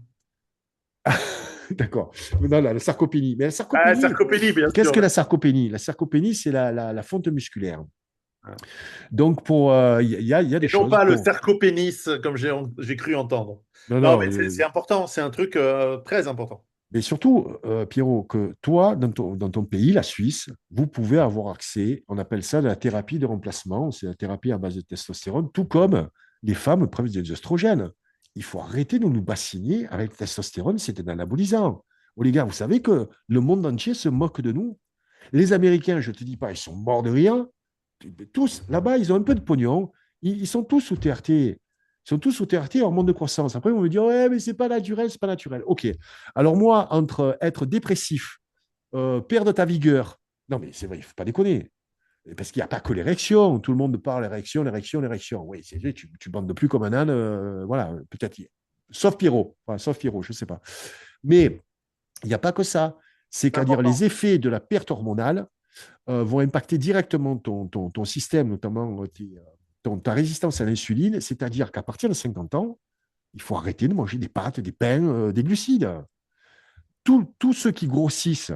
D'accord. Non, la sarcopénie. Mais la Ah, sarcopénie, Sarkozy, bien qu'est-ce sûr. que la sarcopénie? La sarcopénie, c'est la fonte musculaire. Ouais. Donc, il y a des Et non choses pas le pour. sarcopénis, comme j'ai cru entendre. Non, Non, non, mais c'est important. C'est un truc très important. mais surtout, Pierrot, que toi, dans ton pays, la Suisse, vous pouvez avoir accès, on appelle ça de la thérapie de remplacement, c'est la thérapie à base de testostérone, tout comme les femmes prennent des oestrogènes. Il faut arrêter de nous bassiner avec le testostérone, c'est un anabolisant. Oh les gars, vous savez que le monde entier se moque de nous. Les Américains, je ne te dis pas, ils sont morts de rire. Tous, là-bas, ils ont un peu de pognon. Ils sont tous sous TRT. Ils sont tous sous TRT en monde de croissance. Après, on me dire, ouais, mais c'est pas naturel, c'est pas naturel. OK. Alors, moi, entre être dépressif, perdre ta vigueur, non, mais c'est vrai, il ne faut pas déconner. Parce qu'il n'y a pas que l'érection. Tout le monde parle l'érection, l'érection, l'érection. Oui, c'est vrai, tu bandes plus comme un âne. Voilà, peut-être. Sauf Pierrot. Enfin, sauf Pierrot, je ne sais pas. Mais il n'y a pas que ça. C'est C'est qu'à dire important. les effets de la perte hormonale vont impacter directement ton système, notamment ta résistance à l'insuline, c'est-à-dire qu'à partir de 50 ans, il faut arrêter de manger des pâtes, des pains, des glucides. Tous ceux qui grossissent,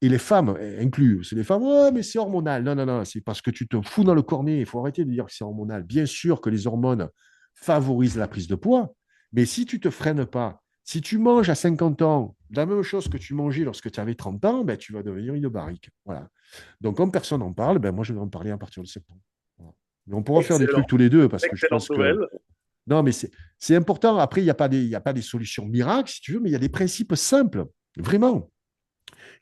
et les femmes inclus, c'est les femmes, ouais, mais c'est hormonal. Non, non, non, c'est parce que tu te fous dans le cornet. Il faut arrêter de dire que c'est hormonal. Bien sûr que les hormones favorisent la prise de poids, mais si tu ne te freines pas, si tu manges à 50 ans la même chose que tu mangeais lorsque tu avais 30 ans, ben, tu vas devenir une barrique. Voilà. Donc, comme personne n'en parle, ben, moi, je vais en parler à partir de septembre. Voilà. Mais on pourra faire des trucs Excellent. tous les deux parce que je Excellente pense que. nouvelle. Non, mais c'est important. Après, il y a pas des solutions miracles, si tu veux, mais il y a des principes simples, vraiment,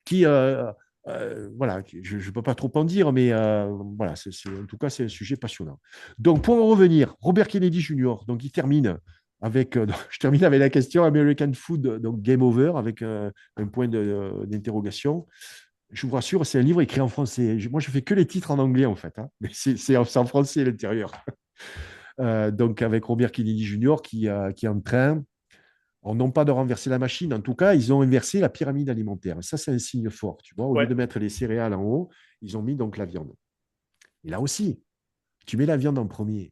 qui. Voilà, je ne peux pas trop en dire, mais voilà, en tout cas, c'est un sujet passionnant. Donc, pour en revenir, Robert Kennedy Jr., donc il termine avec, je termine avec la question American Food, donc Game Over, avec un point d'interrogation. Je vous rassure, c'est un livre écrit en français. Moi, je fais que les titres en anglais, en fait, hein. Mais c'est en français à l'intérieur. Donc, avec Robert Kennedy Jr. qui est en train, non pas de renverser la machine, en tout cas, ils ont inversé la pyramide alimentaire. Ça, c'est un signe fort, tu vois. Au lieu Ouais. de mettre les céréales en haut, ils ont mis donc la viande. Et là aussi, tu mets la viande en premier.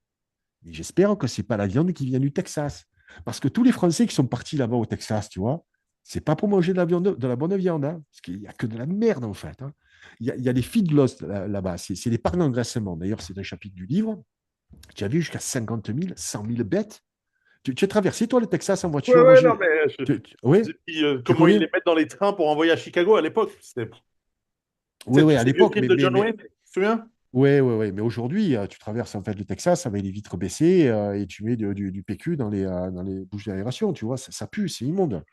Mais j'espère que ce n'est pas la viande qui vient du Texas. Parce que tous les Français qui sont partis là-bas au Texas, tu vois, c'est pas pour manger de la bonne viande, hein, parce qu'il n'y a que de la merde, en fait, hein. Il y a des feedlots là-bas, c'est des parcs d'engraissement. D'ailleurs, c'est un chapitre du livre. Tu as vu jusqu'à 50 000, 100 000 bêtes. Tu as traversé, toi, le Texas en Ouais, voiture? Moi, ouais, non, mais oui, et puis, tu comment ils les connais? mettent dans les trains pour envoyer à Chicago à l'époque. Oui, Tous oui, à ces vieux l'époque, films de John Wayne, tu te souviens? ouais, ouais, ouais. Mais aujourd'hui, tu traverses en fait le Texas avec les vitres baissées et tu mets du PQ dans les bouches d'aération, tu vois, ça pue, c'est immonde.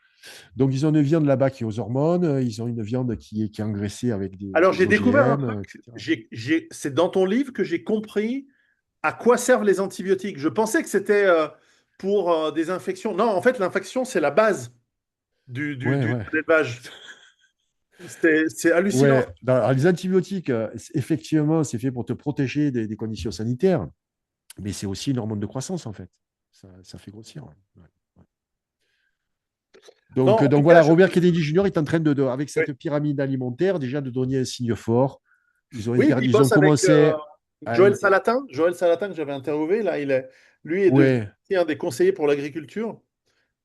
Donc, ils ont une viande là-bas qui est aux hormones, ils ont une viande qui est engraissée avec des, Alors, j'ai des découvert un OGM, truc. etc. C'est dans ton livre que j'ai compris à quoi servent les antibiotiques. Je pensais que c'était pour des infections. Non, en fait, l'infection, c'est la base Ouais, de ouais. l'élevage. C'est hallucinant. Ouais, alors, les antibiotiques, effectivement, c'est fait pour te protéger des conditions sanitaires, mais c'est aussi une hormone de croissance, en fait. Ça fait grossir. Ouais. Ouais. Non, Donc, en tout donc cas, voilà, Robert Kennedy Jr. est en train avec ouais. cette pyramide alimentaire, déjà de donner un signe fort. Oui, puis il Ils ont bosse avec commencé à. Joël Salatin. Joël Salatin, que j'avais interviewé, là, lui est devenu Ouais, un des conseillers pour l'agriculture.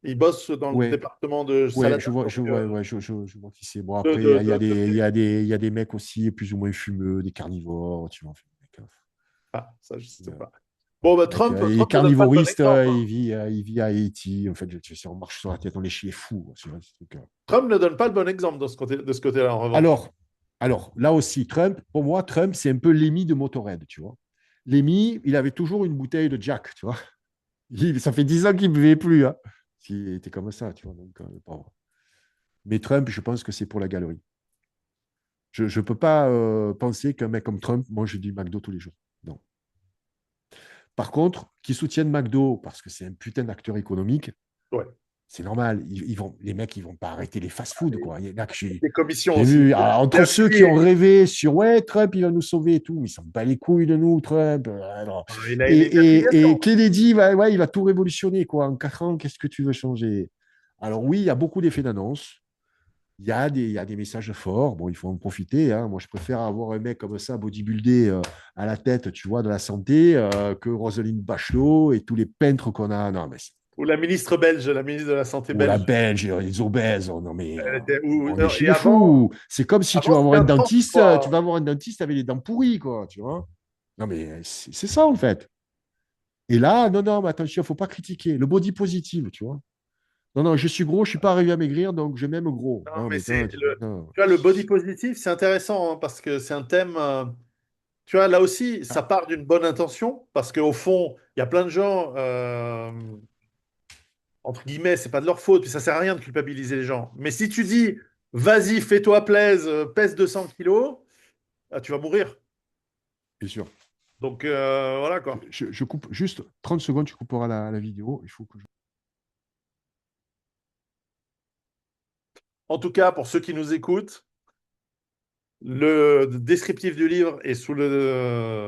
Il bosse dans le Ouais, département de ouais, Saladin. Donc, je vois qui c'est. Bon, de, après, de, il y a de- des, il y de- a des, il y a des mecs aussi plus ou moins fumeux, des carnivores, tu vois. Enfin, Ah, ça, je sais euh, pas. Bon, bah, mec, il est Trump ne donne pas le bon carnivoriste, exemple, hein. il vit à Haïti. En fait, tu sais, on marche sur la tête, on est chez les fous. Ce truc-là. Trump ne donne pas le bon exemple de ce côté-là, en revanche. Alors, là aussi, Trump, pour moi, Trump, c'est un peu l'émi de Motorhead, tu vois. L'émi, il avait toujours une bouteille de Jack, tu vois. Ça fait 10 ans qu'il ne buvait plus, hein. Il était comme ça, tu vois. Donc, le pauvre. Mais Trump, je pense que c'est pour la galerie. Je ne peux pas penser qu'un mec comme Trump mange du McDo tous les jours. Non. Par contre, qui soutiennent McDo parce que c'est un putain d'acteur économique, Ouais. c'est normal. Les mecs, ils vont pas arrêter les fast-food, quoi. Il y en a que Des commissions j'ai aussi. vu, C'est entre ceux qui ont affilié. rêvé sur ouais, Trump, il va nous sauver et tout, mais ils s'en bat les couilles de nous, Trump. Alors. Il a une affiliation. Et Kennedy, ouais, il va tout révolutionner, quoi. En 4 ans, qu'est-ce que tu veux changer? Alors, oui, il y a beaucoup d'effets d'annonce. Il y a des messages forts. Bon, il faut en profiter, hein. Moi, je préfère avoir un mec comme ça, bodybuildé à la tête, tu vois, de la santé, que Roselyne Bachelot et tous les peintres qu'on a. Non, mais Ou la ministre belge, la ministre de la Santé ou la belge. Belge, les obèses. Oh, non, mais on est Non, chez et les fous. C'est comme si tu avant vas avoir c'était un un trans, dentiste, tu quoi. vas avoir un dentiste avec les dents pourries, quoi, tu vois. Non, mais c'est ça, en fait. Et là, non, non, mais attention, il ne faut pas critiquer. Le body positive, tu vois. Non, non, je suis gros, je ne suis pas arrivé à maigrir, donc je m'aime gros. Non, Non, mais mais c'est non. tu vois, le body positif, c'est intéressant, hein, parce que c'est un thème. Tu vois, là aussi, Ah, ça part d'une bonne intention, parce qu'au fond, il y a plein de gens, entre guillemets, c'est pas de leur faute, puis ça sert à rien de culpabiliser les gens. Mais si tu dis, vas-y, fais-toi plaisir, pèse 200 kilos, ah, tu vas mourir. bien sûr. Donc voilà quoi. Je coupe juste 30 secondes, tu couperas la vidéo. Il faut que je... En tout cas, pour ceux qui nous écoutent, le descriptif du livre est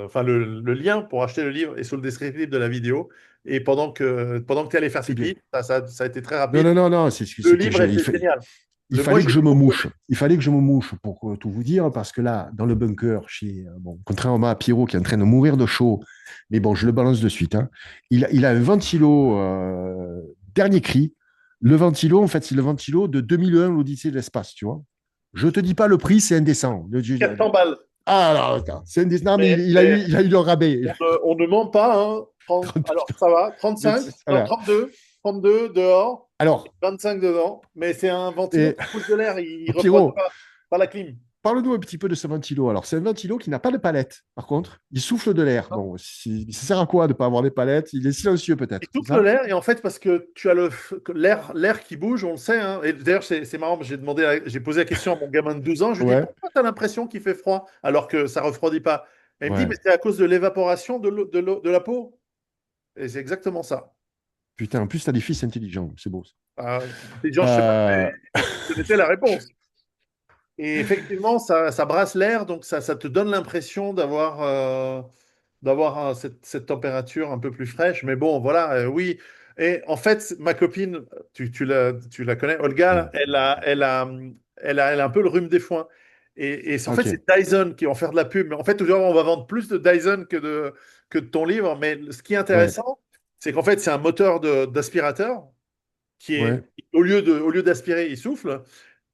enfin le lien pour acheter le livre est sous le descriptif de la vidéo. Et pendant que tu allais faire C'est bien. pipi, ça a été très Non, rapide. non, non, non, Le c'est que livre était génial. il Moi, fallait que j'ai je me beaucoup mouche. aimé. Il fallait que je me mouche pour tout vous dire, parce que là, dans le bunker, bon, contrairement à Pierrot qui est en train de mourir de chaud, mais bon, je le balance de suite, hein, il a un ventilo dernier cri. Le ventilo, en fait, c'est le ventilo de 2001, l'Odyssée de l'espace, tu vois. Je te dis pas le prix, c'est indécent. 400 balles. Ah, non, attends, c'est indécent. Non, mais Mais, il a eu le rabais. on ne ment pas, hein. 30 alors, ça va. 35, non, Voilà. 32 dehors, Alors, 25 dedans. Mais c'est un ventilo et, qui pousse de l'air. Il ne refroidit Pierrot, pas la clim. parle-nous un petit peu de ce ventilo. Alors, c'est un ventilo qui n'a pas de palette, par contre. Il souffle de l'air. Bon, ça sert à quoi de ne pas avoir des palettes? Il est silencieux, Il peut-être, c'est souffle ça? l'air et en fait parce que tu as l'air qui bouge, on le sait, hein. Et d'ailleurs c'est marrant, j'ai posé la question à mon gamin de 12 ans, je lui dis Ouais, pourquoi tu as l'impression qu'il fait froid alors que ça refroidit pas? Et il me dit ouais. mais c'est à cause de l'évaporation de la peau. Et c'est exactement ça. Putain, en plus, tu as des fils intelligents. C'est beau, ça. Les gens, je sais pas, Euh, mais je connaissais la réponse. Et effectivement, ça brasse l'air, donc ça te donne l'impression d'avoir cette température un peu plus fraîche. Mais bon, voilà, oui. Et en fait, ma copine, tu la connais, Olga, ouais. elle a un peu le rhume des foins. En fait, Ok, c'est Dyson qui va en faire de la pub. Mais en fait, toujours, on va vendre plus de Dyson que de ton livre. Mais ce qui est ouais, intéressant, c'est qu'en fait, c'est un moteur d'aspirateur qui ouais. est, au lieu d'aspirer, il souffle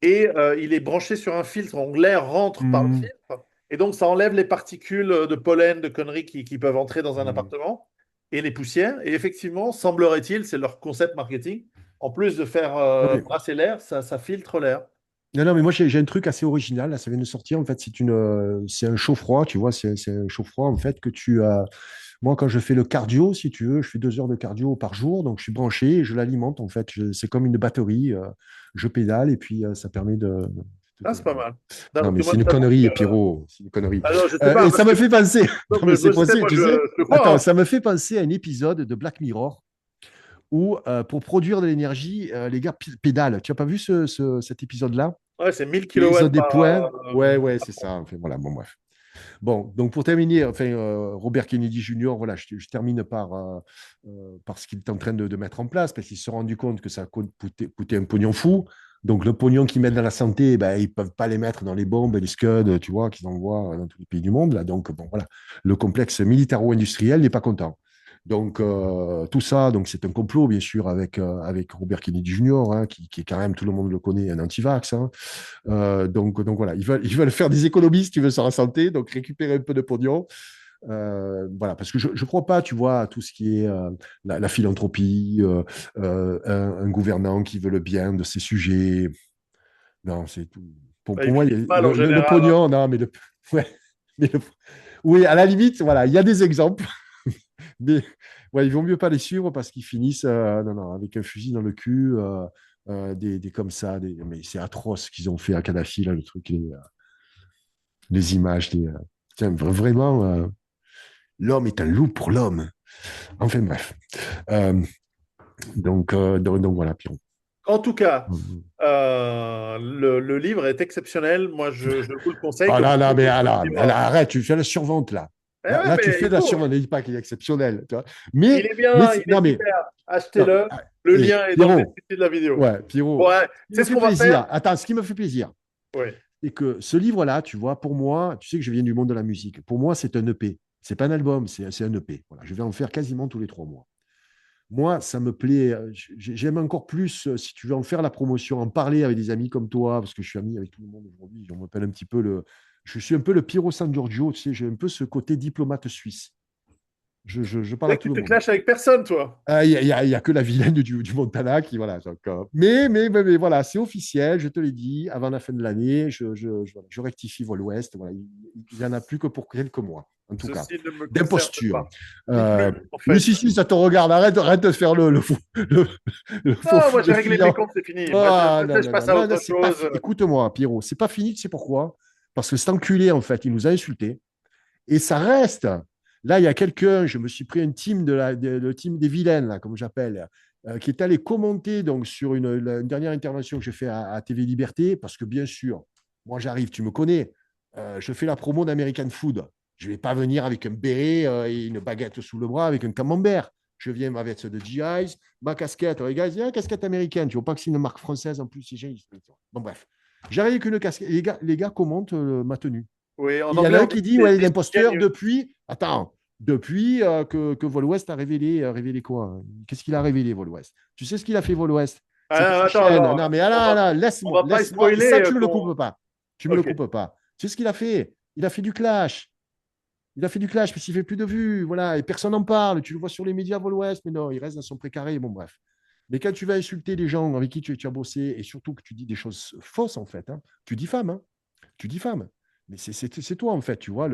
et il est branché sur un filtre, donc l'air rentre par le Hmm, filtre, et donc ça enlève les particules de pollen, de conneries qui peuvent entrer dans un hmm. appartement, et les poussières. Et effectivement, semblerait-il, c'est leur concept marketing, en plus de faire Oui. brasser l'air, ça filtre l'air. Non, non, mais moi, j'ai un truc assez original. Là, ça vient de sortir. En fait, c'est un chaud-froid, tu vois. C'est un chaud-froid, en fait, que tu as. Moi, quand je fais le cardio, si tu veux, je fais 2 heures de cardio par jour. Donc, je suis branché et je l'alimente, en fait. C'est comme une batterie. Je pédale et puis ça permet Ah, c'est pas mal. Non, Non, mais c'est moi, une je t'avoue connerie, que- Pierrot. C'est une connerie. alors, je sais pas, Et parce ça que me fait penser. non, Non, mais c'est je sais, possible, moi, tu sais. je te crois, Attends, hein. ça me fait penser à un épisode de Black Mirror où, pour produire de l'énergie, les gars pédalent. Tu n'as pas vu cet épisode-là? Ouais, c'est 1000 Et ils ont kilowatts des par. points. Ouais, ouais, c'est ça. Enfin, voilà, bon, bref. Bon, donc pour terminer, enfin, Robert Kennedy Jr., voilà, je termine par ce qu'il est en train de mettre en place, parce qu'il se rendu compte que ça coûtait un pognon fou. Donc le pognon qu'ils mettent dans la santé, ben, ils ne peuvent pas les mettre dans les bombes, les Scuds, tu vois, qu'ils envoient dans tous les pays du monde. Là. Donc bon, voilà, le complexe militaro-industriel n'est pas content. Donc, tout ça, donc c'est un complot, bien sûr, avec Robert Kennedy Jr., hein, qui est quand même, tout le monde le connaît, un anti-vax. Hein. Donc voilà, ils veulent faire des économies, si tu veux, sur la santé, donc récupérer un peu de pognon. Voilà, parce que je ne crois pas, tu vois, à tout ce qui est la philanthropie, un gouvernant qui veut le bien de ses sujets. Non, c'est tout. Pour Ils moi, finissent mal en le général, hein. pognon, non, mais le, ouais, mais oui, à la limite, voilà, il y a des exemples, mais ouais, il vaut mieux pas les suivre parce qu'ils finissent non, non, avec un fusil dans le cul, des comme ça. Mais c'est atroce ce qu'ils ont fait à Kadhafi, là, le truc, les images. Tiens, vraiment, l'homme est un loup pour l'homme. Enfin bref. Euh, donc voilà, Pierrot. En tout cas, le livre est exceptionnel. Moi, je vous le conseille, Ah comme là, là, beaucoup mais, d'autres ah là, mais livres. là, arrête, tu fais la survente là. Eh Là, ouais, là, tu mais fais il de la faut. survente. Ne dis pas qu'il est exceptionnel. Tu vois. Il est bien, il Non, est mais, super. non, Achetez-le. ah, Le et lien est dans le Pierrot, descriptif de la vidéo. ouais, Pierrot, Ouais, ce qui c'est me ce fait qu'on va faire. plaisir. Attends, ce qui me fait plaisir, Oui. c'est que ce livre-là, tu vois, pour moi, tu sais que je viens du monde de la musique. Pour moi, c'est un EP. C'est pas un album, c'est un EP. Voilà, je vais en faire quasiment tous les 3 mois. Moi, ça me plaît. J'aime encore plus, si tu veux en faire la promotion, en parler avec des amis comme toi, parce que je suis ami avec tout le monde aujourd'hui. On m'appelle un petit peu je suis un peu le Piero San Giorgio, tu sais, j'ai un peu ce côté diplomate suisse. Je parle C'est à vrai que tout tu le te monde. clashes avec personne, toi. Il y a que la vilaine du Montana qui, voilà. Donc, mais voilà, c'est officiel, je te l'ai dit, avant la fin de l'année, voilà, je rectifie Vol Ouest. Voilà, il n'y en a plus que pour quelques mois, en tout cas. Ceci ne me concerne D'imposture. pas. Ni Euh, plus, en oui, fait. si, si, ça te regarde. Arrête de faire le faux Non, moi, j'ai réglé mes défiant. comptes, c'est fini. Moi, Ah, non, je non, non, passe à non, non, autre c'est pas chose. Écoute-moi, Pierrot, c'est pas fini, tu sais pourquoi? Parce que cet enculé, en fait, il nous a insultés. Et ça reste. Là, il y a quelqu'un, je me suis pris un team le team des vilaines, là, comme j'appelle, qui est allé commenter donc, sur une dernière intervention que j'ai fait à TV Liberté, parce que bien sûr, moi j'arrive, tu me connais, je fais la promo d'American Food. Je ne vais pas venir avec un béret et une baguette sous le bras avec un camembert. Je viens ma veste de GIs, ma casquette. Les gars, il y a une casquette américaine. Tu ne vois pas que c'est une marque française en plus. Bon, bref. J'arrive avec une casquette. Les gars commentent ma tenue. Oui, en Il y en anglais, a on un dit qui dit, des ouais, this can l'imposteur you. depuis. Attends, depuis que Vol Ouest a révélé quoi? Qu'est-ce qu'il a révélé, Vol Ouest? Tu sais ce qu'il a fait, Vol Ouest? C'est que Ah, sa attends, chaîne. attends. Non, mais ah On là, va, là, on laisse-moi, va pas laisse-moi. Et ça, spoiler tu me le ton. coupes pas. Tu me le Ok. coupes pas. Tu sais ce qu'il a fait? Il a fait du clash. Il a fait du clash parce qu'il fait plus de vues. Voilà. Et personne n'en parle. Tu le vois sur les médias, Vol Ouest, mais non, il reste dans son précaré. Bon, bref. Mais quand tu vas insulter les gens avec qui tu as bossé et surtout que tu dis des choses fausses, en fait, hein, tu diffames. Hein, tu diffames. Mais c'est toi, en fait, tu vois,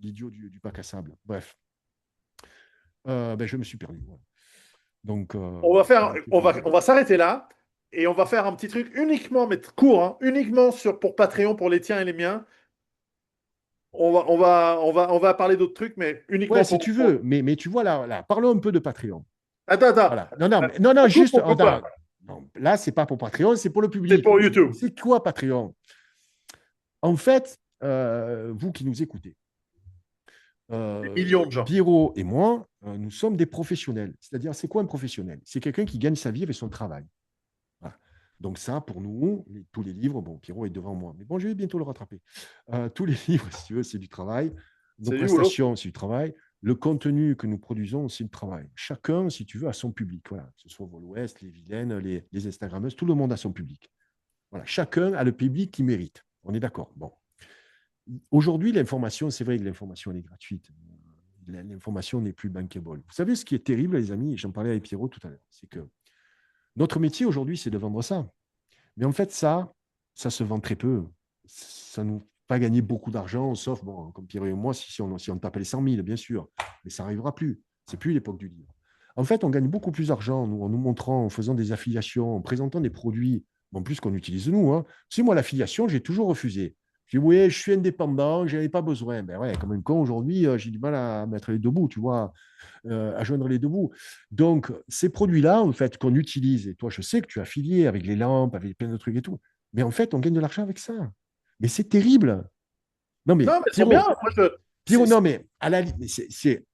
l'idiot du bac à sable. Bref, ben, je me suis perdu. Voilà. Donc, On va ça faire, m'a fait plaisir. on va s'arrêter là et on va faire un petit truc uniquement, mais court, hein, uniquement pour Patreon, pour les tiens et les miens. On va parler d'autres trucs, mais Ouais, uniquement si tu veux. Mais tu vois, là, parlons un peu de Patreon. Attends, attends. Voilà. Non, non, Euh, non, non, juste. on coupe Attends, pas. non, là, c'est pas pour Patreon, c'est pour le C'est public. pour YouTube. C'est quoi Patreon? En fait, vous qui nous écoutez, Des millions de gens. Pierrot et moi, nous sommes des professionnels. C'est-à-dire, c'est quoi un professionnel? C'est quelqu'un qui gagne sa vie avec son travail. Voilà. Donc ça, pour nous, tous les livres, bon, Pierrot est devant moi, mais bon, je vais bientôt le rattraper. Tous les livres, si tu veux, c'est du travail. Nos C'est du boulot. prestations, c'est du travail. Le contenu que nous produisons, c'est du travail. Chacun, si tu veux, a son public. Voilà. Que ce soit Vol Ouest, les vilaines, les Instagrammeuses, tout le monde a son public. Voilà. Chacun a le public qu'il mérite. On est d'accord. Bon. Aujourd'hui, l'information, c'est vrai que l'information, elle est gratuite. L'information n'est plus bankable. Vous savez ce qui est terrible, les amis, j'en parlais avec Pierrot tout à l'heure, c'est que notre métier aujourd'hui, c'est de vendre ça. Mais en fait, ça se vend très peu. Ça ne nous fait pas gagner beaucoup d'argent, sauf, bon, comme Pierre et moi, si on tape les 100 000, bien sûr. Mais ça n'arrivera plus. C'est plus l'époque du livre. En fait, on gagne beaucoup plus d'argent en nous montrant, en faisant des affiliations, en présentant des produits, en plus qu'on utilise nous. Hein. Tu sais, moi, l'affiliation, j'ai toujours refusé. Je dis, oui, je suis indépendant, je n'en ai pas besoin. Ben ouais, comme un con, aujourd'hui, j'ai du mal à mettre les deux bouts, tu vois, à joindre les deux bouts. Donc, ces produits-là, en fait, qu'on utilise, et toi, je sais que tu es affilié avec les lampes, avec plein de trucs et tout, mais en fait, on gagne de l'argent avec ça. Mais c'est terrible. Non, mais Non, mais elles sont bien. Pierrot, Moi, Pierrot, non, mais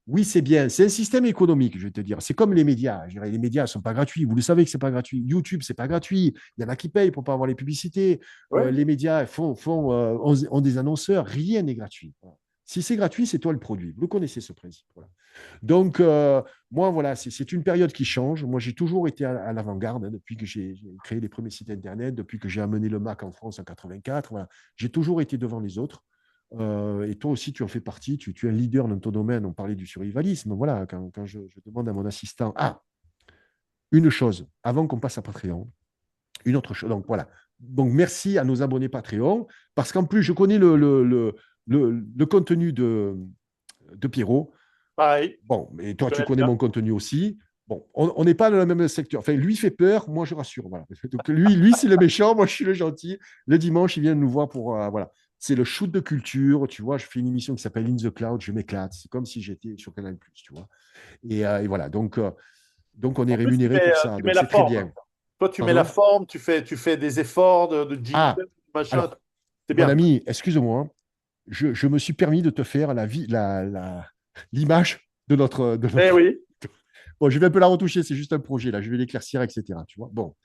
oui, c'est bien. C'est un système économique, je vais te dire. C'est comme les médias. Je dirais, les médias ne sont pas gratuits. Vous le savez que ce n'est pas gratuit. YouTube, ce n'est pas gratuit. Il y en a qui payent pour ne pas avoir les publicités. ouais. Les médias ont des annonceurs. Rien n'est gratuit. Voilà. Si c'est gratuit, c'est toi le produit. Vous connaissez ce principe. Voilà. Donc, moi, voilà, c'est une période qui change. Moi, j'ai toujours été à l'avant-garde hein, depuis que j'ai créé les premiers sites Internet, depuis que j'ai amené le Mac en France en 84. Voilà. J'ai toujours été devant les autres. Et toi aussi, tu en fais partie. Tu es un leader dans ton domaine. On parlait du survivalisme. Voilà, quand je demande à mon assistant, ah, une chose, avant qu'on passe à Patreon, une autre chose. Donc, voilà. Donc, merci à nos abonnés Patreon, parce qu'en plus, je connais le contenu de Pierrot. Pareil, Bon, mais je toi, tu connais connais bien. mon contenu aussi. Bon, on n'est pas dans le même secteur. Enfin, lui fait peur, moi je rassure. Voilà. Donc lui c'est le méchant, moi je suis le gentil. Le dimanche, il vient nous voir pour voilà. C'est le shoot de culture, tu vois. Je fais une émission qui s'appelle In the Cloud, je m'éclate. C'est comme si j'étais sur Canal+, tu vois. Et voilà. Donc on est En plus, rémunéré pour ça. tu mets Donc la c'est très forme. bien. Toi, tu mets la Pardon? forme, tu fais des efforts de Ah, jingle, machin. alors, C'est mon bien. ami, excuse-moi, je me suis permis de te faire l'image de Eh notre. oui. Bon, je vais un peu la retoucher, c'est juste un projet, là, je vais l'éclaircir, etc. Tu vois. Bon,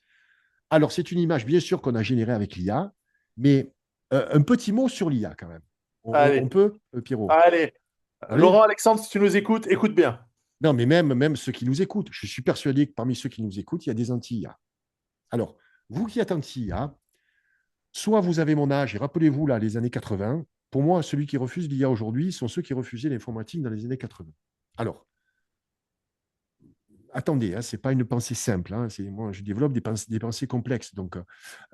alors c'est une image, bien sûr, qu'on a générée avec l'IA, mais un petit mot sur l'IA quand même. On Allez, peut, Pierrot? allez. Allez? Laurent, Alexandre, si tu nous écoutes, écoute bien. Non, mais même ceux qui nous écoutent, je suis persuadé que parmi ceux qui nous écoutent, il y a des anti-IA. Alors, vous qui êtes anti-IA, soit vous avez mon âge, et rappelez-vous, là, les années 80, pour moi, celui qui refuse l'IA aujourd'hui sont ceux qui refusaient l'informatique dans les années 80. Alors, attendez, hein, ce n'est pas une pensée simple. Hein, moi, je développe des pensées complexes. Donc,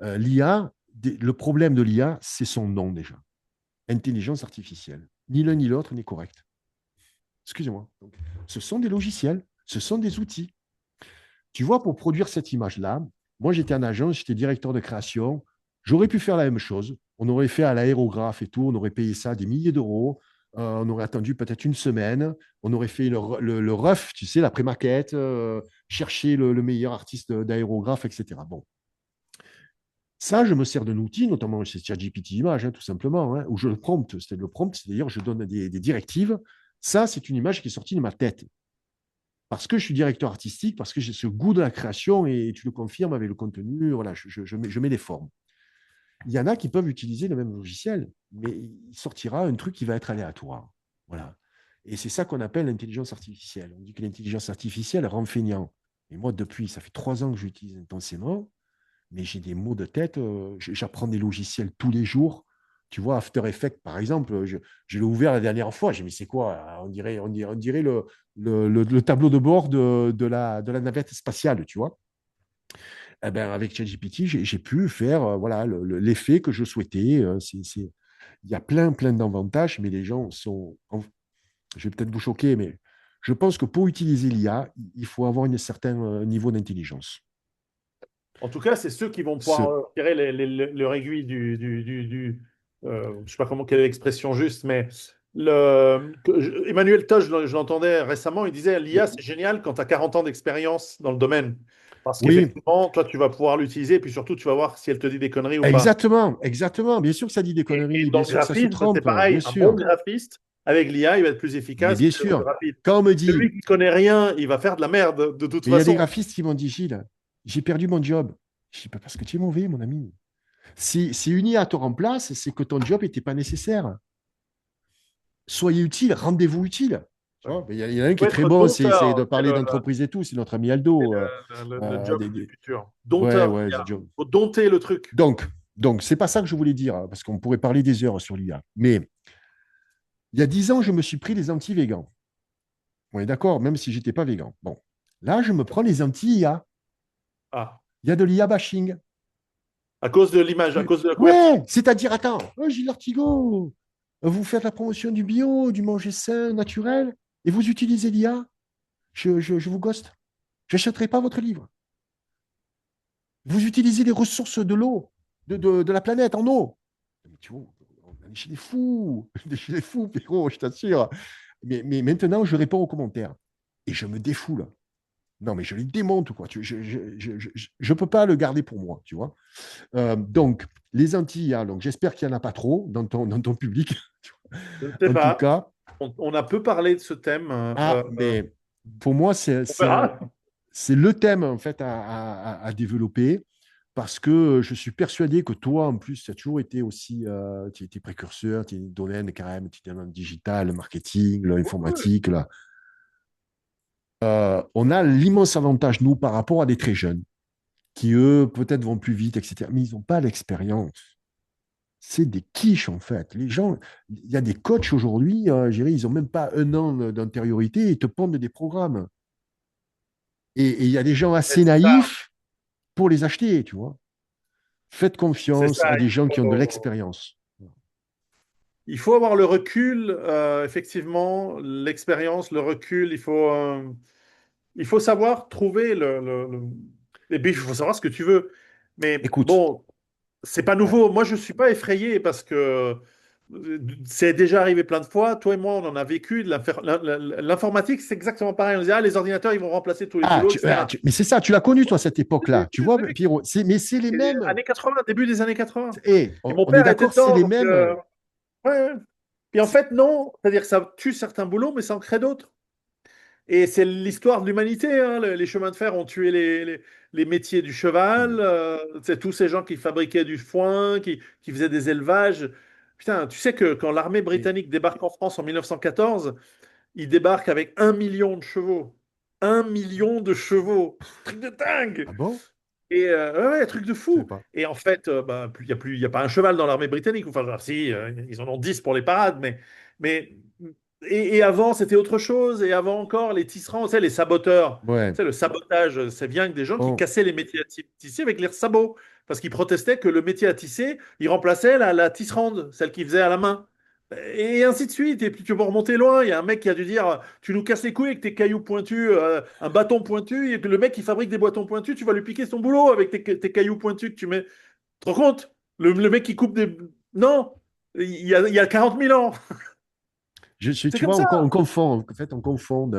l'IA, le problème de l'IA, c'est son nom déjà. Intelligence artificielle. Ni l'un ni l'autre n'est correct. Excusez-moi. Donc, ce sont des logiciels, ce sont des outils. Tu vois, pour produire cette image-là, moi, j'étais en agence, j'étais directeur de création. J'aurais pu faire la même chose. On aurait fait à l'aérographe et tout, on aurait payé ça des milliers d'euros. On aurait attendu peut-être une semaine. On aurait fait le rough, tu sais, la pré-maquette, chercher le meilleur artiste d'aérographe, etc. Bon, ça, je me sers d'un outil, notamment chez ChatGPT Image, hein, tout simplement, hein, où je le prompt, c'est-à-dire je donne des directives. Ça, c'est une image qui est sortie de ma tête. Parce que je suis directeur artistique, parce que j'ai ce goût de la création, et tu le confirmes avec le contenu, voilà, je mets les formes. Il y en a qui peuvent utiliser le même logiciel, mais il sortira un truc qui va être aléatoire. Voilà. Et c'est ça qu'on appelle l'intelligence artificielle. On dit que l'intelligence artificielle rend feignant. Et moi, depuis, ça fait 3 ans que j'utilise intensément, mais j'ai des maux de tête. J'apprends des logiciels tous les jours. Tu vois, After Effects, par exemple, je l'ai ouvert la dernière fois. J'ai dit, mais c'est quoi? On dirait le tableau de bord de la navette spatiale, tu vois. Eh ben, avec ChatGPT, j'ai pu faire voilà, l'effet que je souhaitais. Il y a plein d'avantages, mais les gens sont. Je vais peut-être vous choquer, mais je pense que pour utiliser l'IA, il faut avoir un certain niveau d'intelligence. En tout cas, c'est ceux qui vont pouvoir Ce, tirer leur aiguille je sais pas comment quelle est l'expression juste, mais Emmanuel Todd, je l'entendais récemment, il disait l'IA, c'est génial quand tu as 40 ans d'expérience dans le domaine. Parce oui, qu'effectivement, toi, tu vas pouvoir l'utiliser, et puis surtout, tu vas voir si elle te dit des conneries ou pas. exactement, exactement. Bien sûr que ça dit des Et conneries, dans bien le sûr que ça se graphisme, c'est trompe, bien pareil. Un bon sûr. graphiste, avec l'IA, il va être plus Mais efficace bien que le sûr, rapide. quand on me Celui dit, qui connaît rien, il va faire de la merde de toute mais il y a des façon. graphistes qui m'ont dit, Gilles, j'ai perdu mon job. Je dis, pas parce que tu es mauvais, mon ami. Si une IA te remplace, c'est que ton job n'était pas nécessaire. Soyez utile, rendez-vous utile. Tu Ouais. vois, il y en a un Il qui faut est très être bon, c'est de dompteur. parler d'entreprise et tout, c'est notre ami Aldo. Le job du Des. futur. Ouais, Dompteur ouais, d'IA. job. Faut dompter le truc. Donc, c'est pas ça que je voulais dire, hein, parce qu'on pourrait parler des heures sur l'IA. Mais il y a 10 ans, je me suis pris les anti-végans. On est d'accord, même si j'étais pas végan. Bon, là, je me prends les anti-IA. Ah, Il y a de l'IA bashing. à cause de l'image, à cause de la couverture. Ouais, c'est-à-dire, attends, Gilles Artigot, vous faites la promotion du bio, du manger sain, naturel, et vous utilisez l'IA. Je vous ghost. Je n'achèterai pas votre livre. Vous utilisez les ressources de l'eau, de la planète en eau. Mais tu vois, on est chez les fous. On est chez les fous, Pierrot, je t'assure. Mais maintenant, je réponds aux commentaires. Et je me défoule. Non, mais je les démonte, quoi. Je peux pas le garder pour moi, tu vois. Donc, les Antilles, hein, donc j'espère qu'il n'y en a pas trop dans ton public. Je ne sais En tout pas. cas, On a peu parlé de ce thème. mais pour moi, On verra. c'est le thème en fait à développer parce que je suis persuadé que toi, en plus, tu as toujours été aussi, tu étais, précurseur, tu es précurseur, tu es précurseur, tu es dans le domaine quand même, tu es dans le digital, le marketing, l'informatique, là. On a l'immense avantage, nous, par rapport à des très jeunes, qui, eux, peut-être vont plus vite, etc. Mais ils n'ont pas l'expérience. C'est des quiches, en fait. Les gens, il y a des coachs aujourd'hui, je dirais, ils n'ont même pas un an d'antériorité, ils te pondent des programmes. Et il y a des gens assez C'est ça. naïfs pour les acheter, tu vois. Faites C'est confiance ça. à des gens qui ont de l'expérience. Il faut avoir le recul, effectivement, l'expérience, le recul. Il faut savoir trouver et puis, il faut savoir ce que tu veux. Mais Écoute, bon, c'est pas ouais. nouveau. Moi, je suis pas effrayé parce que c'est déjà arrivé plein de fois. Toi et moi, on en a vécu. L'informatique, c'est exactement pareil. On disait, ah, les ordinateurs, ils vont remplacer tous les boulots, etc. Mais c'est ça, tu l'as connu, toi, cette Oui, oui, époque-là. Tu oui, vois, oui. Pierrot, mais c'est les C'est mêmes. années 80, début des années 80. Et Et mon on est père était d'accord, c'est dedans. les Donc, mêmes. ouais, ouais. Puis en fait, non. C'est-à-dire que ça tue certains boulots, mais ça en crée d'autres. Et c'est l'histoire de l'humanité, hein. Les chemins de fer ont tué les métiers du cheval. C'est tous ces gens qui fabriquaient du foin, qui faisaient des élevages. Putain, tu sais que quand l'armée Et- britannique débarque en France en 1914, il débarque avec 1 million de chevaux. 1 million de chevaux. Truc de dingue! Ah bon? Et ouais, truc de Je sais fou. pas. Et en fait, bah, il y a pas un cheval dans l'armée britannique. Enfin, genre, si, ils en ont 10 pour les parades, mais et avant, c'était autre chose. Et avant encore, les tisserands, tu sais, les saboteurs. Tu Ouais. sais, le sabotage, c'est bien que des gens qui Bon, cassaient les métiers à tisser avec leurs sabots. Parce qu'ils protestaient que le métier à tisser, il remplaçait la tisserande, celle qui faisait à la main. Et ainsi de suite. Et puis tu peux remonter loin. Il y a un mec qui a dû dire, tu nous casses les couilles avec tes cailloux pointus, un bâton pointu. Et puis le mec qui fabrique des bâtons pointus, tu vas lui piquer son boulot avec tes cailloux pointus que tu mets. Tu te rends compte? Le mec qui coupe des... Non, il y a 40 000 ans. C'est tu comme vois, ça. on confond. En fait, on confond.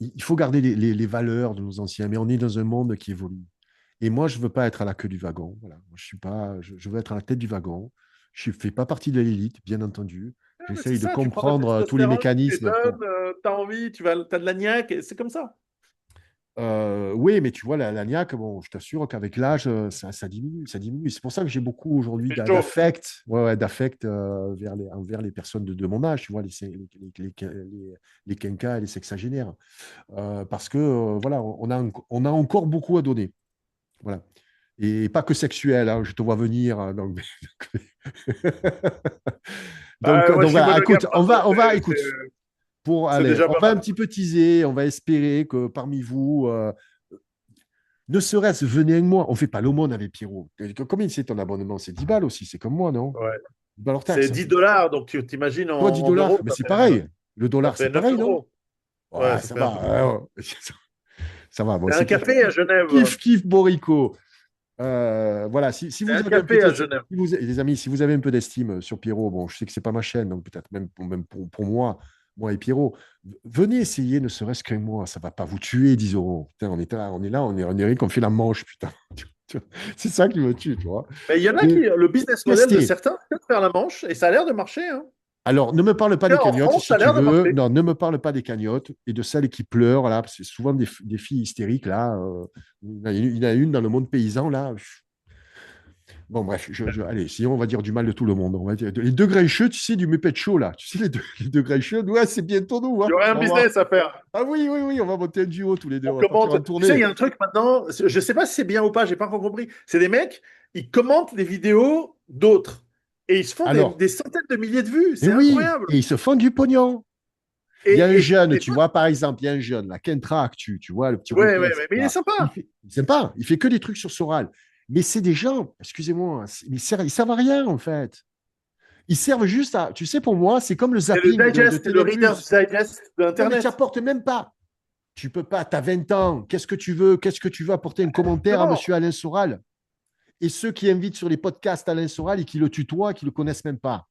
Il faut garder les valeurs de nos anciens, mais on est dans un monde qui évolue. Et moi, je veux pas être à la queue du wagon. Voilà. Moi, je suis pas, je veux être à la tête du wagon. Je ne fais pas partie de l'élite, bien entendu. Ah, mais c'est J'essaye de ça, tu prends ta comprendre tous les testostérone, tu es mécanismes pour. jeune, t'as envie, t'as de la niaque, et c'est comme ça. Oui, mais tu vois, la niaque, bon, je t'assure qu'avec l'âge, ça diminue, ça diminue. C'est pour ça que j'ai beaucoup aujourd'hui C'est chaud. d'affect, ouais, d'affect envers les personnes de mon âge, tu vois, les quinquas et les sexagénaires. Parce que, voilà, on a encore beaucoup à donner. Voilà. Et pas que sexuel, hein, je te vois venir. Donc, Bah, moi, je donc suis voilà, monogame écoute, maintenant, écoute, c'est allez, déjà on pas va un mal. petit peu teaser, on va espérer que parmi vous, ne serait-ce, venez avec moi. On ne fait pas l'aumône avec Pierrot. Combien c'est ton abonnement? C'est 10 balles aussi, c'est comme moi, non? Ouais. 10 balles hors C'est taxe. 10 $, donc tu t'imagines Toi, 10 en dollars, euros, mais c'est pareil. Le ça dollar, c'est fait 9 pareil, non? euros. Ouais, Ouais, ça ça fait un peu plus. va. Ça va. Bon, C'est un c'est café à kiff, Genève. kiff, Borico. Voilà, si C'est vous un avez un café peu, à si Genève. les amis, si vous avez un peu d'estime sur Pierrot, bon, je sais que c'est pas ma chaîne, donc peut-être même pour moi, moi et Pierrot, venez essayer, ne serait-ce qu'un mois, ça va pas vous tuer, 10 euros. Putain, on dirait qu'on fait la manche, putain. C'est ça qui me tue, tu vois. Mais il y en a Et le business model de tester. certains, c'est de faire la manche, et ça a l'air de marcher, hein. Alors, ne me parle pas des En cagnottes, France, ça si a tu l'air de veux. marcher. Non, ne me parle pas des cagnottes et de celles qui pleurent, là. C'est souvent des filles hystériques, là. Il y en a une dans le monde paysan, là. Bon, bref, allez, sinon, on va dire du mal de tout le monde. On va dire, les deux grincheux, tu sais, du Muppet Show, là. Tu sais, les deux grincheux, ouais, c'est bientôt nous, Il y hein. aurait Tu un vas voir. business à faire. Ah oui, oui, oui, on va monter un duo tous les deux. On On va partir commente. en Tu sais, il tournée. y a un truc maintenant, je sais pas si c'est bien ou pas, j'ai pas encore compris. C'est des mecs, ils commentent des vidéos d'autres. Et ils se font Alors, des centaines de milliers de vues. et C'est oui, incroyable. et ils se font du pognon. Il y a un jeune, Et tu toi, vois, par exemple, il y a un jeune, la Kentra, tu vois, le petit ouais, rouquin, ouais, mais il est etc. sympa. Il fait pas, il fait que des trucs sur Soral. Mais c'est des gens, excusez-moi, ils servent à rien, en fait. Ils servent juste à, tu sais, pour moi, c'est comme le C'est le zapping de digest, c'est le Télé+. Reader's Digest de Non, mais tu Internet. apportes même pas. Tu peux pas, tu as 20 ans. Qu'est-ce que tu veux? Qu'est-ce que tu veux apporter un commentaire à Justement. monsieur Alain Soral? Et ceux qui invitent sur les podcasts Alain Soral et qui le tutoient, qui le connaissent même pas.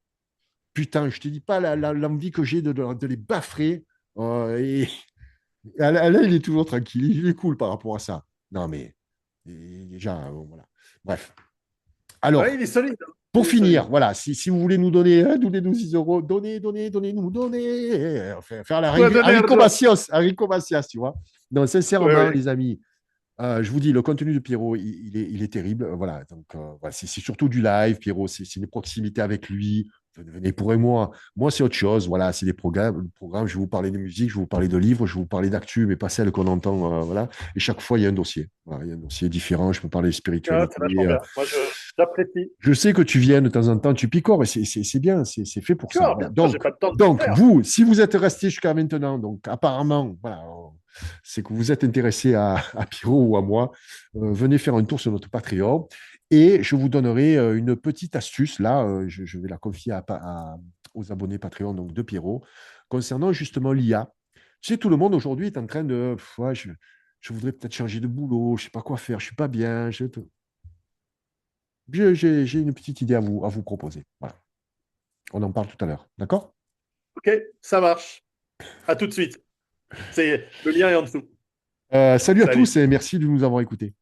Putain, je te dis pas l'envie que j'ai de les baffrer. Et Alain, il est toujours tranquille. Il est cool par rapport à ça. Non, mais déjà, voilà. Bref. Ouais, Alors, il est solide, hein. Il pour est solide. finir, voilà, si vous voulez nous donner, donnez-nous 6 euros, donnez-nous, donnez. Faire la Quoi donner Enrico argent? Macias, Enrico Macias, tu vois. Non, Oui, sincèrement, oui. les amis, je vous dis, le contenu de Pierrot, il est terrible. Voilà, donc voilà, c'est surtout du live, Pierrot, c'est une proximité avec lui. Venez pour et moi. Moi, c'est autre chose. Voilà, c'est des programmes. Je vais vous parler de musique, je vais vous parler de livres, je vais vous parler d'actu, mais pas celle qu'on entend. Voilà. Et chaque fois, il y a un dossier. Voilà, il y a un dossier différent. Je peux parler de Ah, c'est spiritualité. vachement bien. Moi, j'apprécie. Je sais que tu viens de temps en temps, tu picores, et c'est bien, c'est fait pour ça. Voilà. Bien sûr, j'ai pas de temps de tout Donc, faire. vous, si vous êtes resté jusqu'à maintenant, donc apparemment, voilà, c'est que vous êtes intéressé à Pierrot ou à moi, venez faire un tour sur notre Patreon et je vous donnerai une petite astuce. Là, je vais la confier aux abonnés Patreon donc de Pierrot concernant justement l'IA. Tu sais, tout le monde aujourd'hui est en train de, ouais, je voudrais peut-être changer de boulot, je sais pas quoi faire, je suis pas bien. J'ai une petite idée à vous proposer. Voilà. On en parle tout à l'heure. D'accord? Ok, ça marche. À tout de suite. Le lien est en dessous. Salut à tous Salut. et merci de nous avoir écoutés.